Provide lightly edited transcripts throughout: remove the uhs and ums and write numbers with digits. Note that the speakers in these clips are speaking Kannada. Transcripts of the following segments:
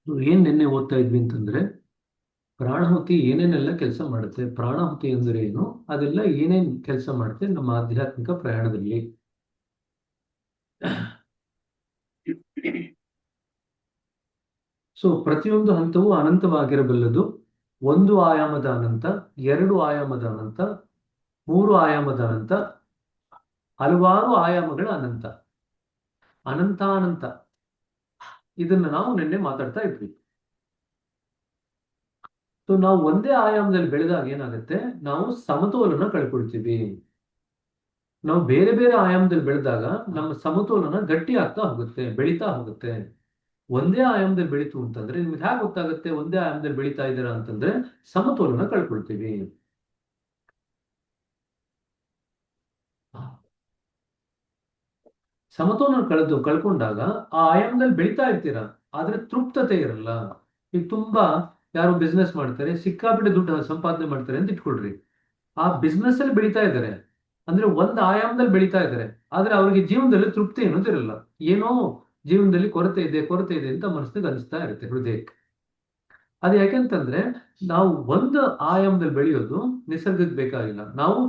ಏನ್ ನಿನ್ನೆ ಓದ್ತಾ ಇದ್ವಿ ಅಂತಂದ್ರೆ ಪ್ರಾಣಾಹುತಿ ಏನೇನೆಲ್ಲ ಕೆಲಸ ಮಾಡುತ್ತೆ, ಪ್ರಾಣಾಹುತಿ ಅಂದ್ರೆ ಏನು, ಅದೆಲ್ಲ ಏನೇನ್ ಕೆಲಸ ಮಾಡುತ್ತೆ ನಮ್ಮ ಆಧ್ಯಾತ್ಮಿಕ ಪ್ರಯಾಣದಲ್ಲಿ. ಸೊ ಪ್ರತಿಯೊಂದು ಹಂತವೂ ಅನಂತವಾಗಿರಬಲ್ಲದು. ಒಂದು ಆಯಾಮದ ಅನಂತ, ಎರಡು ಆಯಾಮದ ಅನಂತ, ಮೂರು ಆಯಾಮದ ಅನಂತ, ಹಲವಾರು ಆಯಾಮಗಳ ಅನಂತ, ಅನಂತಾನಂತ. ಇದನ್ನ ನಾವು ನಿನ್ನೆ ಮಾತಾಡ್ತಾ ಇದ್ವಿ. ಸೊ ನಾವು ಒಂದೇ ಆಯಾಮದಲ್ಲಿ ಬೆಳೆದಾಗ ಏನಾಗುತ್ತೆ, ನಾವು ಸಮತೋಲನ ಕಳ್ಕೊಳ್ತೀವಿ. ನಾವು ಬೇರೆ ಬೇರೆ ಆಯಾಮದಲ್ಲಿ ಬೆಳೆದಾಗ ನಮ್ಮ ಸಮತೋಲನ ಗಟ್ಟಿ ಆಗ್ತಾ ಹೋಗುತ್ತೆ, ಬೆಳೀತಾ ಹೋಗುತ್ತೆ. ಒಂದೇ ಆಯಾಮದಲ್ಲಿ ಬೆಳೀತು ಅಂತಂದ್ರೆ ನಿಮ್ಗೆ ಹೇಗೆ ಗೊತ್ತಾಗುತ್ತೆ ಒಂದೇ ಆಯಾಮದಲ್ಲಿ ಬೆಳೀತಾ ಇದ್ದೀರಾ ಅಂತಂದ್ರೆ ಸಮತೋಲನ ಕಳ್ಕೊಳ್ತೀವಿ. ಸಮತೋಲನ ಕಳ್ಕೊಂಡಾಗ ಆ ಆಯಾಮದಲ್ಲಿ ಬೆಳೀತಾ ಇರ್ತೀರಾ, ಆದ್ರೆ ತೃಪ್ತತೆ ಇರಲ್ಲ. ಈಗ ತುಂಬಾ ಯಾರು ಬಿಸ್ನೆಸ್ ಮಾಡ್ತಾರೆ, ಸಿಕ್ಕಾಪಟ್ಟೆ ದುಡ್ಡು ಸಂಪಾದನೆ ಮಾಡ್ತಾರೆ ಅಂತ ಇಟ್ಕೊಳ್ರಿ. ಆ ಬಿಸ್ನೆಸ್ ಅಲ್ಲಿ ಬೆಳೀತಾ ಇದ್ದಾರೆ, ಅಂದ್ರೆ ಒಂದ್ ಆಯಾಮದಲ್ಲಿ ಬೆಳೀತಾ ಇದ್ದಾರೆ, ಆದ್ರೆ ಅವರಿಗೆ ಜೀವನದಲ್ಲಿ ತೃಪ್ತಿ ಅನ್ನೋದಿರಲ್ಲ. ಏನೋ ಜೀವನದಲ್ಲಿ ಕೊರತೆ ಇದೆ ಅಂತ ಮನಸ್ಸಿಗೆ ಅನಿಸ್ತಾ ಇರುತ್ತೆ, ಹೃದಯಕ್ಕೆ. ಅದು ಯಾಕೆಂತಂದ್ರೆ ನಾವು ಒಂದು ಆಯಾಮದಲ್ಲಿ ಬೆಳೆಯೋದು ನಿಸರ್ಗಕ್ಕೆ ಬೇಕಾಗಿಲ್ಲ. ನಾವು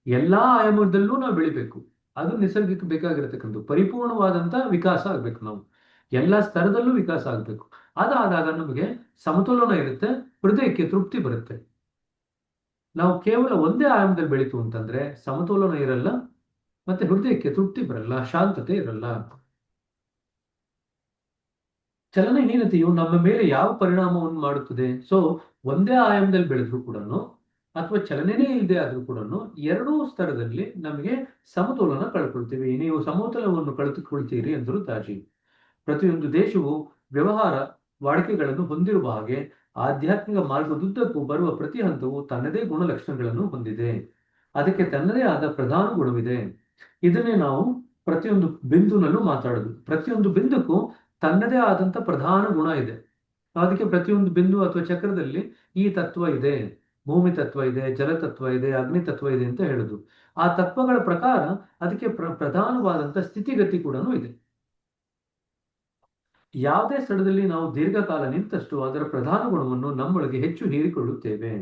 ಎಲ್ಲಾ ಆಯಾಮದಲ್ಲೂ ನಾವು ಬೆಳಿಬೇಕು. ಅದು ನಿಸರ್ಗಕ್ಕೆ ಬೇಕಾಗಿರತಕ್ಕಂಥ ಪರಿಪೂರ್ಣವಾದಂತ ವಿಕಾಸ ಆಗ್ಬೇಕು. ನಾವು ಎಲ್ಲಾ ಸ್ತರದಲ್ಲೂ ವಿಕಾಸ ಆಗ್ಬೇಕು. ಅದಾದಾಗ ನಮಗೆ ಸಮತೋಲನ ಇರುತ್ತೆ, ಹೃದಯಕ್ಕೆ ತೃಪ್ತಿ ಬರುತ್ತೆ. ನಾವು ಕೇವಲ ಒಂದೇ ಆಯಾಮದಲ್ಲಿ ಬೆಳೀತು ಅಂತಂದ್ರೆ ಸಮತೋಲನ ಇರಲ್ಲ, ಮತ್ತೆ ಹೃದಯಕ್ಕೆ ತೃಪ್ತಿ ಬರಲ್ಲ, ಶಾಂತತೆ ಇರಲ್ಲ. ಚಲನಹೀನತೆಯು ನಮ್ಮ ಮೇಲೆ ಯಾವ ಪರಿಣಾಮವನ್ನು ಮಾಡುತ್ತದೆ? ಸೊ ಒಂದೇ ಆಯಾಮದಲ್ಲಿ ಬೆಳೆದ್ರು ಕೂಡ ಅಥವಾ ಚಲನೆನೇ ಇಲ್ಲದೆ ಆದ್ರೂ ಕೂಡ ಎರಡೂ ಸ್ತರದಲ್ಲಿ ನಮಗೆ ಸಮತೋಲನ ಕಳ್ಕೊಳ್ತೀವಿ. ನೀವು ಸಮತೋಲನವನ್ನು ಕಳೆದುಕೊಳ್ತೀರಿ ಎಂದರು ತಾಜಿ. ಪ್ರತಿಯೊಂದು ದೇಶವು ವ್ಯವಹಾರ ವಾಡಿಕೆಗಳನ್ನು ಹೊಂದಿರುವ ಹಾಗೆ ಆಧ್ಯಾತ್ಮಿಕ ಮಾರ್ಗದುದ್ದಕ್ಕೂ ಬರುವ ಪ್ರತಿ ಹಂತವು ತನ್ನದೇ ಗುಣಲಕ್ಷಣಗಳನ್ನು ಹೊಂದಿದೆ. ಅದಕ್ಕೆ ತನ್ನದೇ ಆದ ಪ್ರಧಾನ ಗುಣವಿದೆ. ಇದನ್ನೇ ನಾವು ಪ್ರತಿಯೊಂದು ಬಿಂದುನಲ್ಲೂ ಮಾತಾಡೋದು. ಪ್ರತಿಯೊಂದು ಬಿಂದುಕ್ಕೂ ತನ್ನದೇ ಆದಂತ ಪ್ರಧಾನ ಗುಣ ಇದೆ. ಅದಕ್ಕೆ ಪ್ರತಿಯೊಂದು ಬಿಂದು ಅಥವಾ ಚಕ್ರದಲ್ಲಿ ಈ ತತ್ವ ಇದೆ, ಭೂಮಿ ತತ್ವ ಇದೆ, ಜಲ ತತ್ವ ಇದೆ, ಅಗ್ನಿ ತತ್ವ ಇದೆ ಅಂತ ಹೇಳುದು. ಆ ತತ್ವಗಳ ಪ್ರಕಾರ ಅದಕ್ಕೆ ಪ್ರಧಾನವಾದಂತ ಸ್ಥಿತಿಗತಿ ಕೂಡ ಇದೆ. ಯಾವುದೇ ಸ್ಥಳದಲ್ಲಿ ನಾವು ದೀರ್ಘಕಾಲ ನಿಂತಷ್ಟು ಅದರ ಪ್ರಧಾನ ಗುಣವನ್ನು ನಮ್ಮೊಳಗೆ ಹೆಚ್ಚು ಹೀರಿಕೊಳ್ಳುತ್ತೇವೆ.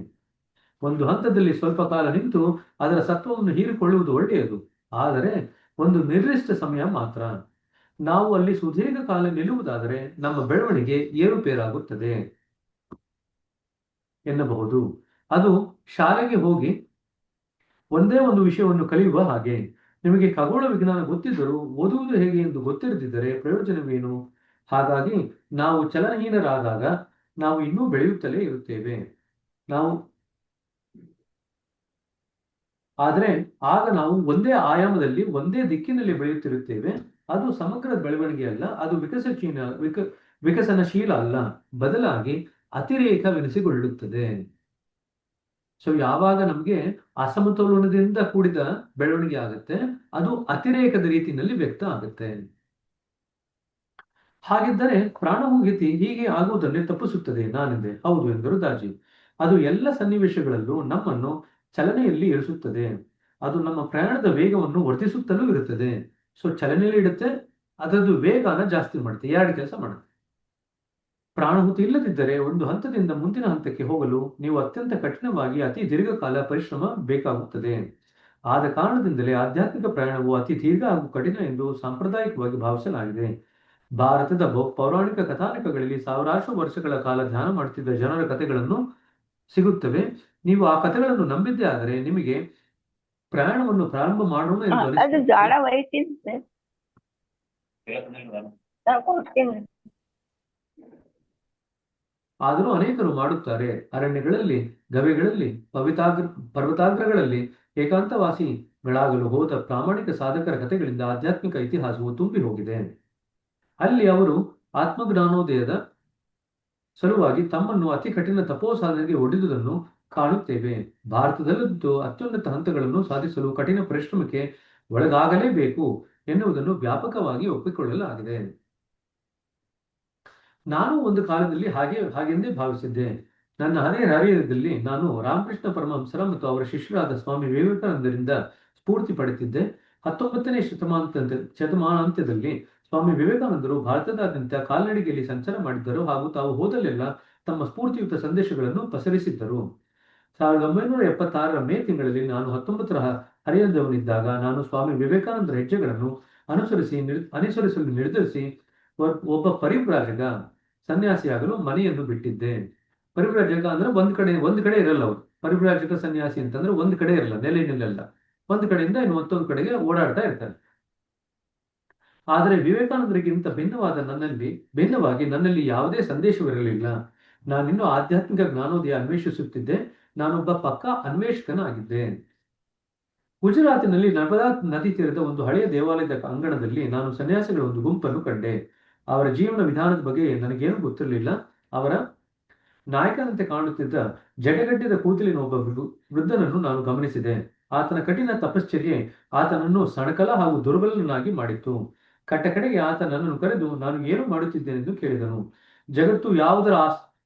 ಒಂದು ಹಂತದಲ್ಲಿ ಸ್ವಲ್ಪ ಕಾಲ ನಿಂತು ಅದರ ಸತ್ವವನ್ನು ಹೀರಿಕೊಳ್ಳುವುದು ಒಳ್ಳೆಯದು, ಆದರೆ ಒಂದು ನಿರ್ದಿಷ್ಟ ಸಮಯ ಮಾತ್ರ. ನಾವು ಅಲ್ಲಿ ಸುದೀರ್ಘ ಕಾಲ ನಿಲ್ಲುವುದಾದರೆ ನಮ್ಮ ಬೆಳವಣಿಗೆ ಏರುಪೇರಾಗುತ್ತದೆ ಎನ್ನಬಹುದು. ಅದು ಶಾಲೆಗೆ ಹೋಗಿ ಒಂದೇ ಒಂದು ವಿಷಯವನ್ನು ಕಲಿಯುವ ಹಾಗೆ. ನಿಮಗೆ ಖಗೋಳ ವಿಜ್ಞಾನ ಗೊತ್ತಿದ್ದರೂ ಓದುವುದು ಹೇಗೆ ಎಂದು ಗೊತ್ತಿರದಿದ್ದರೆ ಪ್ರಯೋಜನವೇನು? ಹಾಗಾಗಿ ನಾವು ಚಲನಹೀನರಾದಾಗ ನಾವು ಇನ್ನೂ ಬೆಳೆಯುತ್ತಲೇ ಇರುತ್ತೇವೆ. ನಾವು ಆದರೆ ಆಗ ನಾವು ಒಂದೇ ಆಯಾಮದಲ್ಲಿ ಒಂದೇ ದಿಕ್ಕಿನಲ್ಲಿ ಬೆಳೆಯುತ್ತಿರುತ್ತೇವೆ. ಅದು ಸಮಗ್ರ ಬೆಳವಣಿಗೆ ಅಲ್ಲ, ಅದು ವಿಕಸನಶೀಲ ಅಲ್ಲ, ಬದಲಾಗಿ ಅತಿರೇಕವೆನಿಸಿಕೊಳ್ಳುತ್ತದೆ. ಸೊ ಯಾವಾಗ ನಮಗೆ ಅಸಮತೋಲನದಿಂದ ಕೂಡಿದ ಬೆಳವಣಿಗೆ ಆಗುತ್ತೆ, ಅದು ಅತಿರೇಕದ ರೀತಿಯಲ್ಲಿ ವ್ಯಕ್ತ ಆಗುತ್ತೆ. ಹಾಗಿದ್ದರೆ ಪ್ರಾಣಮುಗಿತಿ ಹೀಗೆ ಆಗುವುದನ್ನೇ ತಪ್ಪಿಸುತ್ತದೆ ನಾನೆಂದೆ. ಹೌದು ಎಂದರು ದಾಜಿ. ಅದು ಎಲ್ಲ ಸನ್ನಿವೇಶಗಳಲ್ಲೂ ನಮ್ಮನ್ನು ಚಲನೆಯಲ್ಲಿ ಇರಿಸುತ್ತದೆ. ಅದು ನಮ್ಮ ಪ್ರಯಾಣದ ವೇಗವನ್ನು ವರ್ಧಿಸುತ್ತಲೂ ಇರುತ್ತದೆ. ಸೊ ಚಲನೆಯಲ್ಲಿ ಇಡುತ್ತೆ, ಅದರದ್ದು ವೇಗನ ಜಾಸ್ತಿ ಮಾಡುತ್ತೆ, ಎರಡು ಕೆಲಸ ಮಾಡುತ್ತೆ. ಪ್ರಾಣಹುತಿ ಇಲ್ಲದಿದ್ದರೆ ಒಂದು ಹಂತದಿಂದ ಮುಂದಿನ ಹಂತಕ್ಕೆ ಹೋಗಲು ನೀವು ಅತ್ಯಂತ ಕಠಿಣವಾಗಿ ಅತಿ ದೀರ್ಘಕಾಲ ಪರಿಶ್ರಮ ಬೇಕಾಗುತ್ತದೆ. ಆದ ಕಾರಣದಿಂದಲೇ ಆಧ್ಯಾತ್ಮಿಕ ಪ್ರಯಾಣವು ಅತಿ ದೀರ್ಘ ಹಾಗೂ ಕಠಿಣ ಎಂದು ಸಾಂಪ್ರದಾಯಿಕವಾಗಿ ಭಾವಿಸಲಾಗಿದೆ. ಭಾರತದ ಪೌರಾಣಿಕ ಕಥಾನಕಗಳಲ್ಲಿ ಸಾವಿರಾರು ವರ್ಷಗಳ ಕಾಲ ಧ್ಯಾನ ಮಾಡುತ್ತಿದ್ದ ಜನರ ಕಥೆಗಳನ್ನು ಸಿಗುತ್ತವೆ. ನೀವು ಆ ಕಥೆಗಳನ್ನು ನಂಬಿದ್ದೇ ಆದರೆ ನಿಮಗೆ ಪ್ರಯಾಣವನ್ನು ಪ್ರಾರಂಭ ಮಾಡೋಣ ಎಂದು ಅದು ಅನಿಸುತ್ತದೆ. ಜ್ವಾಳ ಒಯ್ತಿದ್ದೆ ಕೊಡ್ತೀನಿ. ಆದರೂ ಅನೇಕರು ಮಾಡುತ್ತಾರೆ. ಅರಣ್ಯಗಳಲ್ಲಿ, ಗವೆಗಳಲ್ಲಿ, ಪರ್ವತಾಗ್ರಗಳಲ್ಲಿ ಏಕಾಂತವಾಸಿಗಳಾಗಲು ಹೋದ ಪ್ರಾಮಾಣಿಕ ಸಾಧಕರ ಕಥೆಗಳಿಂದ ಆಧ್ಯಾತ್ಮಿಕ ಇತಿಹಾಸವು ತುಂಬಿ ಹೋಗಿದೆ. ಅಲ್ಲಿ ಅವರು ಆತ್ಮಜ್ಞಾನೋದಯದ ಸಲುವಾಗಿ ತಮ್ಮನ್ನು ಅತಿ ಕಠಿಣ ತಪೋಸಾಧನೆಗೆ ಒಡ್ಡಿದುದನ್ನು ಕಾಣುತ್ತೇವೆ. ಭಾರತದಲ್ಲಂತೂ ಅತ್ಯುನ್ನತ ಹಂತಗಳನ್ನು ಸಾಧಿಸಲು ಕಠಿಣ ಪರಿಶ್ರಮಕ್ಕೆ ಒಳಗಾಗಲೇಬೇಕು ಎನ್ನುವುದನ್ನು ವ್ಯಾಪಕವಾಗಿ ಒಪ್ಪಿಕೊಳ್ಳಲಾಗಿದೆ. ನಾನು ಒಂದು ಕಾಲದಲ್ಲಿ ಹಾಗೆಂದೇ ಭಾವಿಸಿದ್ದೆ. ನನ್ನ ಹರೆಯದಲ್ಲಿ ನಾನು ರಾಮಕೃಷ್ಣ ಪರಮಹಂಸರ ಮತ್ತು ಅವರ ಶಿಷ್ಯರಾದ ಸ್ವಾಮಿ ವಿವೇಕಾನಂದರಿಂದ ಸ್ಫೂರ್ತಿ ಪಡೆದಿದ್ದೆ. 19ನೇ ಶತಮಾನಾಂತ್ಯದಲ್ಲಿ ಸ್ವಾಮಿ ವಿವೇಕಾನಂದರು ಭಾರತದಾದ್ಯಂತ ಕಾಲ್ನಡಿಗೆಯಲ್ಲಿ ಸಂಚಾರ ಮಾಡಿದ್ದರು ಹಾಗೂ ತಾವು ಹೋದಲ್ಲೆಲ್ಲ ತಮ್ಮ ಸ್ಫೂರ್ತಿಯುತ ಸಂದೇಶಗಳನ್ನು ಪಸರಿಸಿದ್ದರು. 1976ರ ಮೇ ತಿಂಗಳಲ್ಲಿ ನಾನು 19ರ ಹರೆಯದವನಿದ್ದಾಗ ನಾನು ಸ್ವಾಮಿ ವಿವೇಕಾನಂದರ ಹೆಜ್ಜೆಗಳನ್ನು ಅನುಸರಿಸಲು ನಿರ್ಧರಿಸಿ ಒಬ್ಬ ಪರಿವ್ರಾಜಕ ಸನ್ಯಾಸಿಯಾಗಲು ಮನೆಯನ್ನು ಬಿಟ್ಟಿದ್ದೆ. ಪರಿವ್ರಾಜಕ ಅಂದ್ರೆ ಒಂದ್ ಕಡೆ ಇರಲ್ಲ ಅವರು. ಪರಿವ್ರಾಜಕ ಸನ್ಯಾಸಿ ಅಂತಂದ್ರೆ ಒಂದ್ ಕಡೆ ಇರಲ್ಲ, ನೆಲೆ ನಿಲ್ಲಲ್ಲ. ಒಂದ್ ಕಡೆಯಿಂದ ಇನ್ನು ಮತ್ತೊಂದು ಕಡೆಗೆ ಓಡಾಡ್ತಾ ಇರ್ತಾರೆ. ಆದರೆ ವಿವೇಕಾನಂದರಿಗಿಂತ ಭಿನ್ನವಾಗಿ ನನ್ನಲ್ಲಿ ಯಾವುದೇ ಸಂದೇಶವಿರಲಿಲ್ಲ. ನಾನಿನ್ನೂ ಆಧ್ಯಾತ್ಮಿಕ ಜ್ಞಾನೋದಯ ಅನ್ವೇಷಿಸುತ್ತಿದ್ದೆ. ನಾನೊಬ್ಬ ಪಕ್ಕಾ ಅನ್ವೇಷಕನಾಗಿದ್ದೆ. ಗುಜರಾತಿನಲ್ಲಿ ನರ್ಮದಾ ನದಿ ತೀರದ ಒಂದು ಹಳೆಯ ದೇವಾಲಯದ ಅಂಗಣದಲ್ಲಿ ನಾನು ಸನ್ಯಾಸಿಗಳ ಒಂದು ಗುಂಪನ್ನು ಕಂಡೆ. ಅವರ ಜೀವನ ವಿಧಾನದ ಬಗ್ಗೆ ನನಗೇನು ಗೊತ್ತಿರಲಿಲ್ಲ. ಅವರ ನಾಯಕನಂತೆ ಕಾಣುತ್ತಿದ್ದ ಜಡಗಡ್ಡಿದ ಕೂದಲಿನ ಒಬ್ಬ ವೃದ್ಧನನ್ನು ನಾನು ಗಮನಿಸಿದೆ. ಆತನ ಕಠಿಣ ತಪಶ್ಚರ್ಯೆ ಆತನನ್ನು ಸಣಕಲ ಹಾಗೂ ದುರ್ಬಲನಾಗಿ ಮಾಡಿತ್ತು. ಕಡೆಗೆ ಆತ ನನ್ನನ್ನು ಕರೆದು ನಾನು ಏನು ಮಾಡುತ್ತಿದ್ದೇನೆಂದು ಕೇಳಿದನು. ಜಗತ್ತು ಯಾವುದರ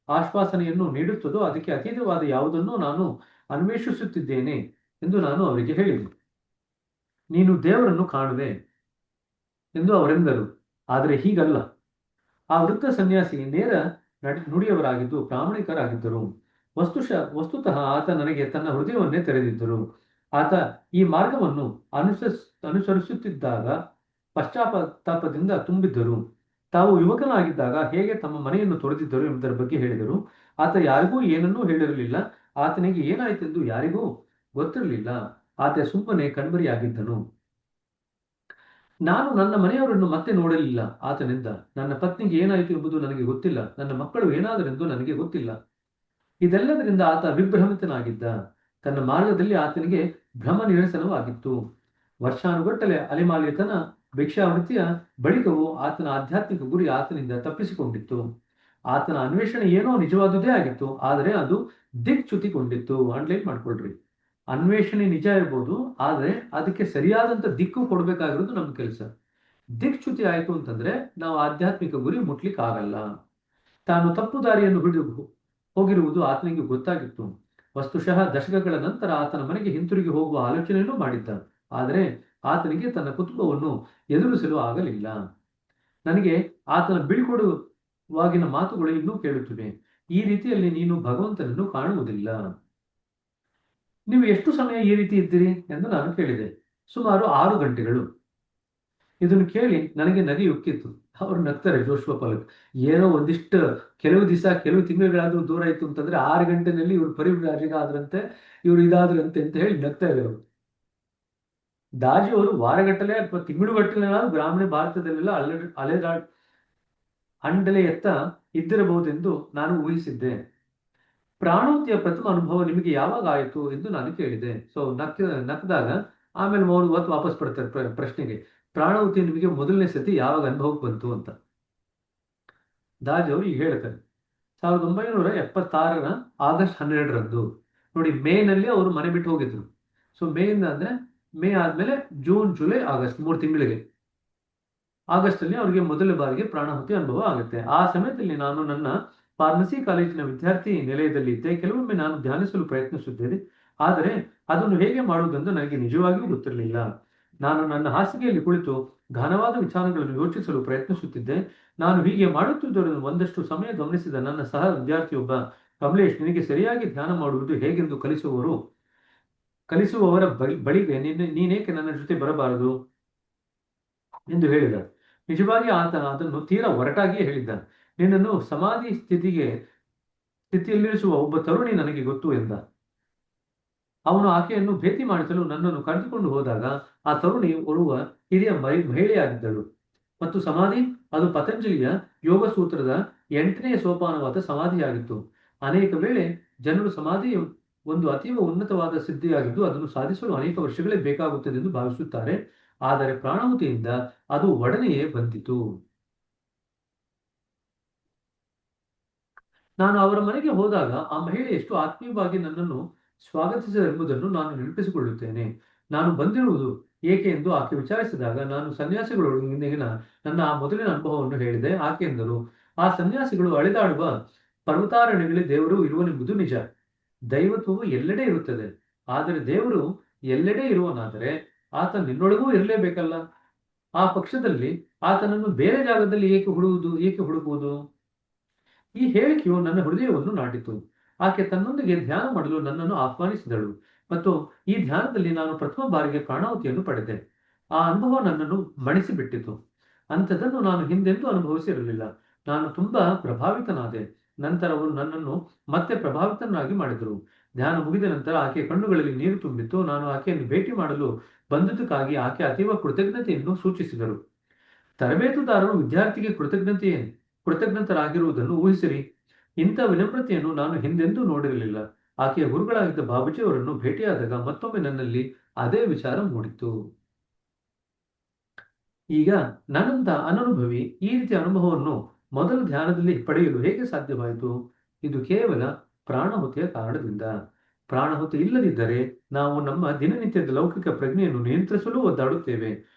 ಆಶ್ವಾಸನೆಯನ್ನು ನೀಡುತ್ತದೋ ಅದಕ್ಕೆ ಅತೀತವಾದ ಯಾವುದನ್ನು ನಾನು ಅನ್ವೇಷಿಸುತ್ತಿದ್ದೇನೆ ಎಂದು ನಾನು ಅವರಿಗೆ ಹೇಳಿದೆ. ನೀನು ದೇವರನ್ನು ಕಾಣುವೆ ಎಂದು ಅವರೆಂದರು. ಆದರೆ ಹೀಗಲ್ಲ. ಆ ವೃದ್ಧ ಸನ್ಯಾಸಿ ನೇರ ನುಡಿಯವರಾಗಿದ್ದು ಪ್ರಾಮಾಣಿಕರಾಗಿದ್ದರು. ವಸ್ತುತಃ ಆತ ನನಗೆ ತನ್ನ ಹೃದಯವನ್ನೇ ತೆರೆದಿದ್ದರು. ಆತ ಈ ಮಾರ್ಗವನ್ನು ಅನುಸರಿಸುತ್ತಿದ್ದಾಗ ಪಶ್ಚಾತ್ತಾಪದಿಂದ ತುಂಬಿದ್ದರು. ತಾವು ಯುವಕನಾಗಿದ್ದಾಗ ಹೇಗೆ ತಮ್ಮ ಮನೆಯನ್ನು ತೊರೆದಿದ್ದರು ಎಂಬುದರ ಬಗ್ಗೆ ಹೇಳಿದರು. ಆತ ಯಾರಿಗೂ ಏನನ್ನೂ ಹೇಳಿರಲಿಲ್ಲ. ಆತನಿಗೆ ಏನಾಯಿತೆಂದು ಯಾರಿಗೂ ಗೊತ್ತಿರಲಿಲ್ಲ. ಆತ ಸುಮ್ಮನೆ ಕಣ್ಮರೆಯಾಗಿದ್ದನು. ನಾನು ನನ್ನ ಮನೆಯವರನ್ನು ಮತ್ತೆ ನೋಡಲಿಲ್ಲ. ಆತನಿಂದ ನನ್ನ ಪತ್ನಿಗೆ ಏನಾಯಿತು ಎಂಬುದು ನನಗೆ ಗೊತ್ತಿಲ್ಲ. ನನ್ನ ಮಕ್ಕಳು ಏನಾದರೆಂದು ನನಗೆ ಗೊತ್ತಿಲ್ಲ. ಇದೆಲ್ಲದರಿಂದ ಆತ ವಿಭ್ರಮಿತನಾಗಿದ್ದ. ತನ್ನ ಮಾರ್ಗದಲ್ಲಿ ಆತನಿಗೆ ಭ್ರಮ ನಿರಸನವಾಗಿತ್ತು. ವರ್ಷಾನುಗಟ್ಟಲೆ ಅಲೆಮಾಲಿತನ ಭಿಕ್ಷಾವೃತ್ತಿಯ ಬಳಿಕವೂ ಆತನ ಆಧ್ಯಾತ್ಮಿಕ ಗುರಿ ಆತನಿಂದ ತಪ್ಪಿಸಿಕೊಂಡಿತ್ತು. ಆತನ ಅನ್ವೇಷಣೆ ಏನೋ ನಿಜವಾದುದೇ ಆಗಿತ್ತು, ಆದರೆ ಅದು ದಿಕ್ಚ್ಯುತಿಗೊಂಡಿತ್ತು. ಅಂಡ್ಲೈನ್ ಮಾಡ್ಕೊಳ್ರಿ. ಅನ್ವೇಷಣೆ ನಿಜ ಇರ್ಬೋದು, ಆದರೆ ಅದಕ್ಕೆ ಸರಿಯಾದಂತ ದಿಕ್ಕು ಕೊಡ್ಬೇಕಾಗಿರೋದು ನಮ್ಮ ಕೆಲಸ. ದಿಕ್ಚ್ಯುತಿ ಆಯ್ತು ಅಂತಂದ್ರೆ ನಾವು ಆಧ್ಯಾತ್ಮಿಕ ಗುರಿ ಮುಟ್ಲಿಕ್ಕೆ ಆಗಲ್ಲ. ತಾನು ತಪ್ಪು ದಾರಿಯನ್ನು ಹಿಡಿದು ಹೋಗಿರುವುದು ಆತನಿಗೆ ಗೊತ್ತಾಗಿತ್ತು. ವಸ್ತುಶಃ ದಶಕಗಳ ನಂತರ ಆತನ ಮನೆಗೆ ಹಿಂತಿರುಗಿ ಹೋಗುವ ಆಲೋಚನೆಯನ್ನು ಮಾಡಿದ್ದ. ಆದರೆ ಆತನಿಗೆ ತನ್ನ ಕುಟುಂಬವನ್ನು ಎದುರಿಸಲು ಆಗಲಿಲ್ಲ. ನನಗೆ ಆತನ ಬೀಳ್ಕೊಡುವಾಗಿನ ಮಾತುಗಳು ಇನ್ನೂ ಕೇಳುತ್ತಿವೆ. ಈ ರೀತಿಯಲ್ಲಿ ನೀನು ಭಗವಂತನನ್ನು ಕಾಣುವುದಿಲ್ಲ. ನೀವು ಎಷ್ಟು ಸಮಯ ಈ ರೀತಿ ಇದ್ದೀರಿ ಎಂದು ನಾನು ಕೇಳಿದೆ. ಸುಮಾರು 6 ಗಂಟೆಗಳು. ಇದನ್ನು ಕೇಳಿ ನನಗೆ ನಗೆ ಉಕ್ಕಿತ್ತು. ಅವರು ನಗ್ತಾರೆ ಜೋಶ್ವ ಪಲಕ್. ಏನೋ ಒಂದಿಷ್ಟು ಕೆಲವು ತಿಂಗಳುಗಳಾದ್ರೂ ದೂರ ಆಯ್ತು ಅಂತಂದ್ರೆ 6 ಗಂಟೆನಲ್ಲಿ ಇವರು ಪರಿವ್ರಾಜಕ ಆದ್ರಂತೆ, ಇವರು ಇದಾದ್ರಂತೆ ಅಂತ ಹೇಳಿ ನಗ್ತಾ ಇದ್ದಾರೆ. ದಾಜಿಯವರು ವಾರಗಟ್ಟಲೆ ಅಥವಾ ತಿಂಗಳುಗಟ್ಟಲೆ ಗ್ರಾಮೀಣ ಭಾರತದಲ್ಲೆಲ್ಲ ಅಂಡಲೆಯತ್ತ ಇದ್ದಿರಬಹುದೆಂದು ನಾನು ಊಹಿಸಿದ್ದೆ. ಪ್ರಾಣೋತ್ಯ ಪ್ರಥಮ ಅನುಭವ ನಿಮಗೆ ಯಾವಾಗ ಆಯಿತು ಎಂದು ನಾನು ಕೇಳಿದೆ. ಸೊ ನಕ್ಕದಾಗ ಆಮೇಲೆ ವಾಪಸ್ ಬರ್ತಾರೆ ಪ್ರಶ್ನೆಗೆ. ಪ್ರಾಣವತಿ ನಿಮಗೆ ಮೊದಲನೇ ಸತಿ ಯಾವಾಗ ಅನುಭವಕ್ಕೆ ಬಂತು ಅಂತ. ದಾಜ್ ಅವರು ಈಗ ಹೇಳ್ತಾರೆ 1976ರ ಆಗಸ್ಟ್ 12ರಂದು. ನೋಡಿ, ಮೇನಲ್ಲಿ ಅವರು ಮನೆ ಬಿಟ್ಟು ಹೋಗಿದ್ರು. ಸೊ ಮೇಯಿಂದ ಅಂದ್ರೆ ಮೇ ಆದ್ಮೇಲೆ ಜೂನ್, ಜುಲೈ, ಆಗಸ್ಟ್ 3 ತಿಂಗಳಿಗೆ. ಆಗಸ್ಟ್ ಅಲ್ಲಿ ಅವರಿಗೆ ಮೊದಲ ಬಾರಿಗೆ ಪ್ರಾಣಾಹುತಿ ಅನುಭವ ಆಗುತ್ತೆ. ಆ ಸಮಯದಲ್ಲಿ ನಾನು ನನ್ನ ಫಾರ್ಮಸಿ ಕಾಲೇಜಿನ ವಿದ್ಯಾರ್ಥಿ ನಿಲಯದಲ್ಲಿದ್ದೆ. ಕೆಲವೊಮ್ಮೆ ನಾನು ಧ್ಯಾನಿಸಲು ಪ್ರಯತ್ನಿಸುತ್ತೇನೆ, ಆದರೆ ಅದನ್ನು ಹೇಗೆ ಮಾಡುವುದೆಂದು ನನಗೆ ನಿಜವಾಗಿಯೂ ಗೊತ್ತಿರಲಿಲ್ಲ. ನಾನು ನನ್ನ ಹಾಸಿಗೆಯಲ್ಲಿ ಕುಳಿತು ಘನವಾದ ವಿಚಾರಗಳನ್ನು ಯೋಚಿಸಲು ಪ್ರಯತ್ನಿಸುತ್ತಿದ್ದೆ. ನಾನು ಹೀಗೆ ಮಾಡುತ್ತಿದ್ದುದನ್ನು ಒಂದಷ್ಟು ಸಮಯ ಗಮನಿಸಿದ ನನ್ನ ಸಹ ವಿದ್ಯಾರ್ಥಿಯೊಬ್ಬ, ಕಮಲೇಶ್, ನಿನಗೆ ಸರಿಯಾಗಿ ಧ್ಯಾನ ಮಾಡುವುದು ಹೇಗೆಂದು ಕಲಿಸುವವರ ಬಳಿಗೆ ನೀನೇಕೆ ನನ್ನ ಜೊತೆ ಬರಬಾರದು ಎಂದು ಹೇಳಿದ. ನಿಜವಾಗಿ ಆತ ಅದನ್ನು ತೀರಾ ಒರಟಾಗಿಯೇ ಹೇಳಿದ್ದ. ನಿನ್ನನ್ನು ಸಮಾಧಿ ಸ್ಥಿತಿಯಲ್ಲಿರಿಸುವ ಒಬ್ಬ ತರುಣಿ ನನಗೆ ಗೊತ್ತು ಎಂದ. ಅವನು ಆಕೆಯನ್ನು ಭೇಟಿ ಮಾಡಿಸಲು ನನ್ನನ್ನು ಕರೆದುಕೊಂಡು ಹೋದಾಗ ಆ ತರುಣಿ ಓರ್ವ ಹಿರಿಯ ಮಹಿಳೆಯಾಗಿದ್ದಳು. ಮತ್ತು ಸಮಾಧಿ ಅದು ಪತಂಜಲಿಯ ಯೋಗ ಸೂತ್ರದ 8ನೇ ಸೋಪಾನವಾದ ಸಮಾಧಿಯಾಗಿತ್ತು. ಅನೇಕ ವೇಳೆ ಜನರು ಸಮಾಧಿ ಒಂದು ಅತೀವ ಉನ್ನತವಾದ ಸಿದ್ಧಿಯಾಗಿದ್ದು ಅದನ್ನು ಸಾಧಿಸಲು ಅನೇಕ ವರ್ಷಗಳೇ ಬೇಕಾಗುತ್ತದೆ ಎಂದು ಭಾವಿಸುತ್ತಾರೆ. ಆದರೆ ಪ್ರಾಣಾಹುತಿಯಿಂದ ಅದು ಒಡನೆಯೇ ಬಂದಿತು. ನಾನು ಅವರ ಮನೆಗೆ ಹೋದಾಗ ಆ ಮಹಿಳೆ ಎಷ್ಟು ಆತ್ಮೀಯವಾಗಿ ನನ್ನನ್ನು ಸ್ವಾಗತಿಸಿದೆಂಬುದನ್ನು ನಾನು ನೆನಪಿಸಿಕೊಳ್ಳುತ್ತೇನೆ. ನಾನು ಬಂದಿರುವುದು ಏಕೆ ಎಂದು ಆಕೆ ವಿಚಾರಿಸಿದಾಗ ನಾನು ಸನ್ಯಾಸಿಗಳೊಂದಿಗಿನ ನನ್ನ ಆ ಮೊದಲಿನ ಅನುಭವವನ್ನು ಹೇಳಿದೆ. ಆಕೆ ಎಂದರು, ಆ ಸನ್ಯಾಸಿಗಳು ಅಳೆದಾಡುವ ಪರ್ವತಾರಣ್ಯಗಳಲ್ಲಿ ದೇವರು ಇರುವನೆಂಬುದು ನಿಜ. ದೈವತ್ವವು ಎಲ್ಲೆಡೆ ಇರುತ್ತದೆ. ಆದರೆ ದೇವರು ಎಲ್ಲೆಡೆ ಇರುವನಾದರೆ ಆತ ನಿನ್ನೊಳಗೂ ಇರಲೇಬೇಕಲ್ಲ. ಆ ಪಕ್ಷದಲ್ಲಿ ಆತನನ್ನು ಬೇರೆ ಜಾಗದಲ್ಲಿ ಏಕೆ ಹುಡುಕುವುದು? ಈ ಹೇಳಿಕೆಯು ನನ್ನ ಹೃದಯವನ್ನು ನಾಟಿತು. ಆಕೆ ತನ್ನೊಂದಿಗೆ ಧ್ಯಾನ ಮಾಡಲು ನನ್ನನ್ನು ಆಹ್ವಾನಿಸಿದಳು ಮತ್ತು ಈ ಧ್ಯಾನದಲ್ಲಿ ನಾನು ಪ್ರಥಮ ಬಾರಿಗೆ ಪ್ರಾಣಾಹುತಿಯನ್ನು ಪಡೆದೆ. ಆ ಅನುಭವ ನನ್ನನ್ನು ಮಣಿಸಿಬಿಟ್ಟಿತು. ಅಂಥದ್ದನ್ನು ನಾನು ಹಿಂದೆಂದೂ ಅನುಭವಿಸಿರಲಿಲ್ಲ. ನಾನು ತುಂಬಾ ಪ್ರಭಾವಿತನಾದೆ. ನಂತರ ಅವರು ನನ್ನನ್ನು ಮತ್ತೆ ಪ್ರಭಾವಿತನಾಗಿ ಮಾಡಿದರು. ಧ್ಯಾನ ಮುಗಿದ ನಂತರ ಆಕೆಯ ಕಣ್ಣುಗಳಲ್ಲಿ ನೀರು ತುಂಬಿತ್ತು. ನಾನು ಆಕೆಯನ್ನು ಭೇಟಿ ಮಾಡಲು ಬಂದುದಕ್ಕಾಗಿ ಆಕೆ ಅತೀವ ಕೃತಜ್ಞತೆಯನ್ನು ಸೂಚಿಸಿದರು. ತರಬೇತುದಾರರು ವಿದ್ಯಾರ್ಥಿಗೆ ಕೃತಜ್ಞತರಾಗಿರುವುದನ್ನು ಊಹಿಸಿರಿ. ಇಂಥ ವಿನಮ್ರತೆಯನ್ನು ನಾನು ಹಿಂದೆಂದೂ ನೋಡಿರಲಿಲ್ಲ. ಆಕೆಯ ಗುರುಗಳಾಗಿದ್ದ ಬಾಬುಜಿ ಅವರನ್ನು ಭೇಟಿಯಾದಾಗ ಮತ್ತೊಮ್ಮೆ ನನ್ನಲ್ಲಿ ಅದೇ ವಿಚಾರ ಮೂಡಿತು. ಈಗ ನನ್ನಂತ ಅನನುಭವಿ ಈ ರೀತಿಯ ಅನುಭವವನ್ನು ಮೊದಲ ಧ್ಯಾನದಲ್ಲಿ ಪಡೆಯಲು ಹೇಗೆ ಸಾಧ್ಯವಾಯಿತು? ಇದು ಕೇವಲ ಪ್ರಾಣಹುತಿಯ ಕಾರಣದಿಂದ. ಪ್ರಾಣಹುತಿ ಇಲ್ಲದಿದ್ದರೆ ನಾವು ನಮ್ಮ ದಿನನಿತ್ಯದ ಲೌಕಿಕ ಪ್ರಜ್ಞೆಯನ್ನು ನಿಯಂತ್ರಿಸಲು ಒದ್ದಾಡುತ್ತೇವೆ.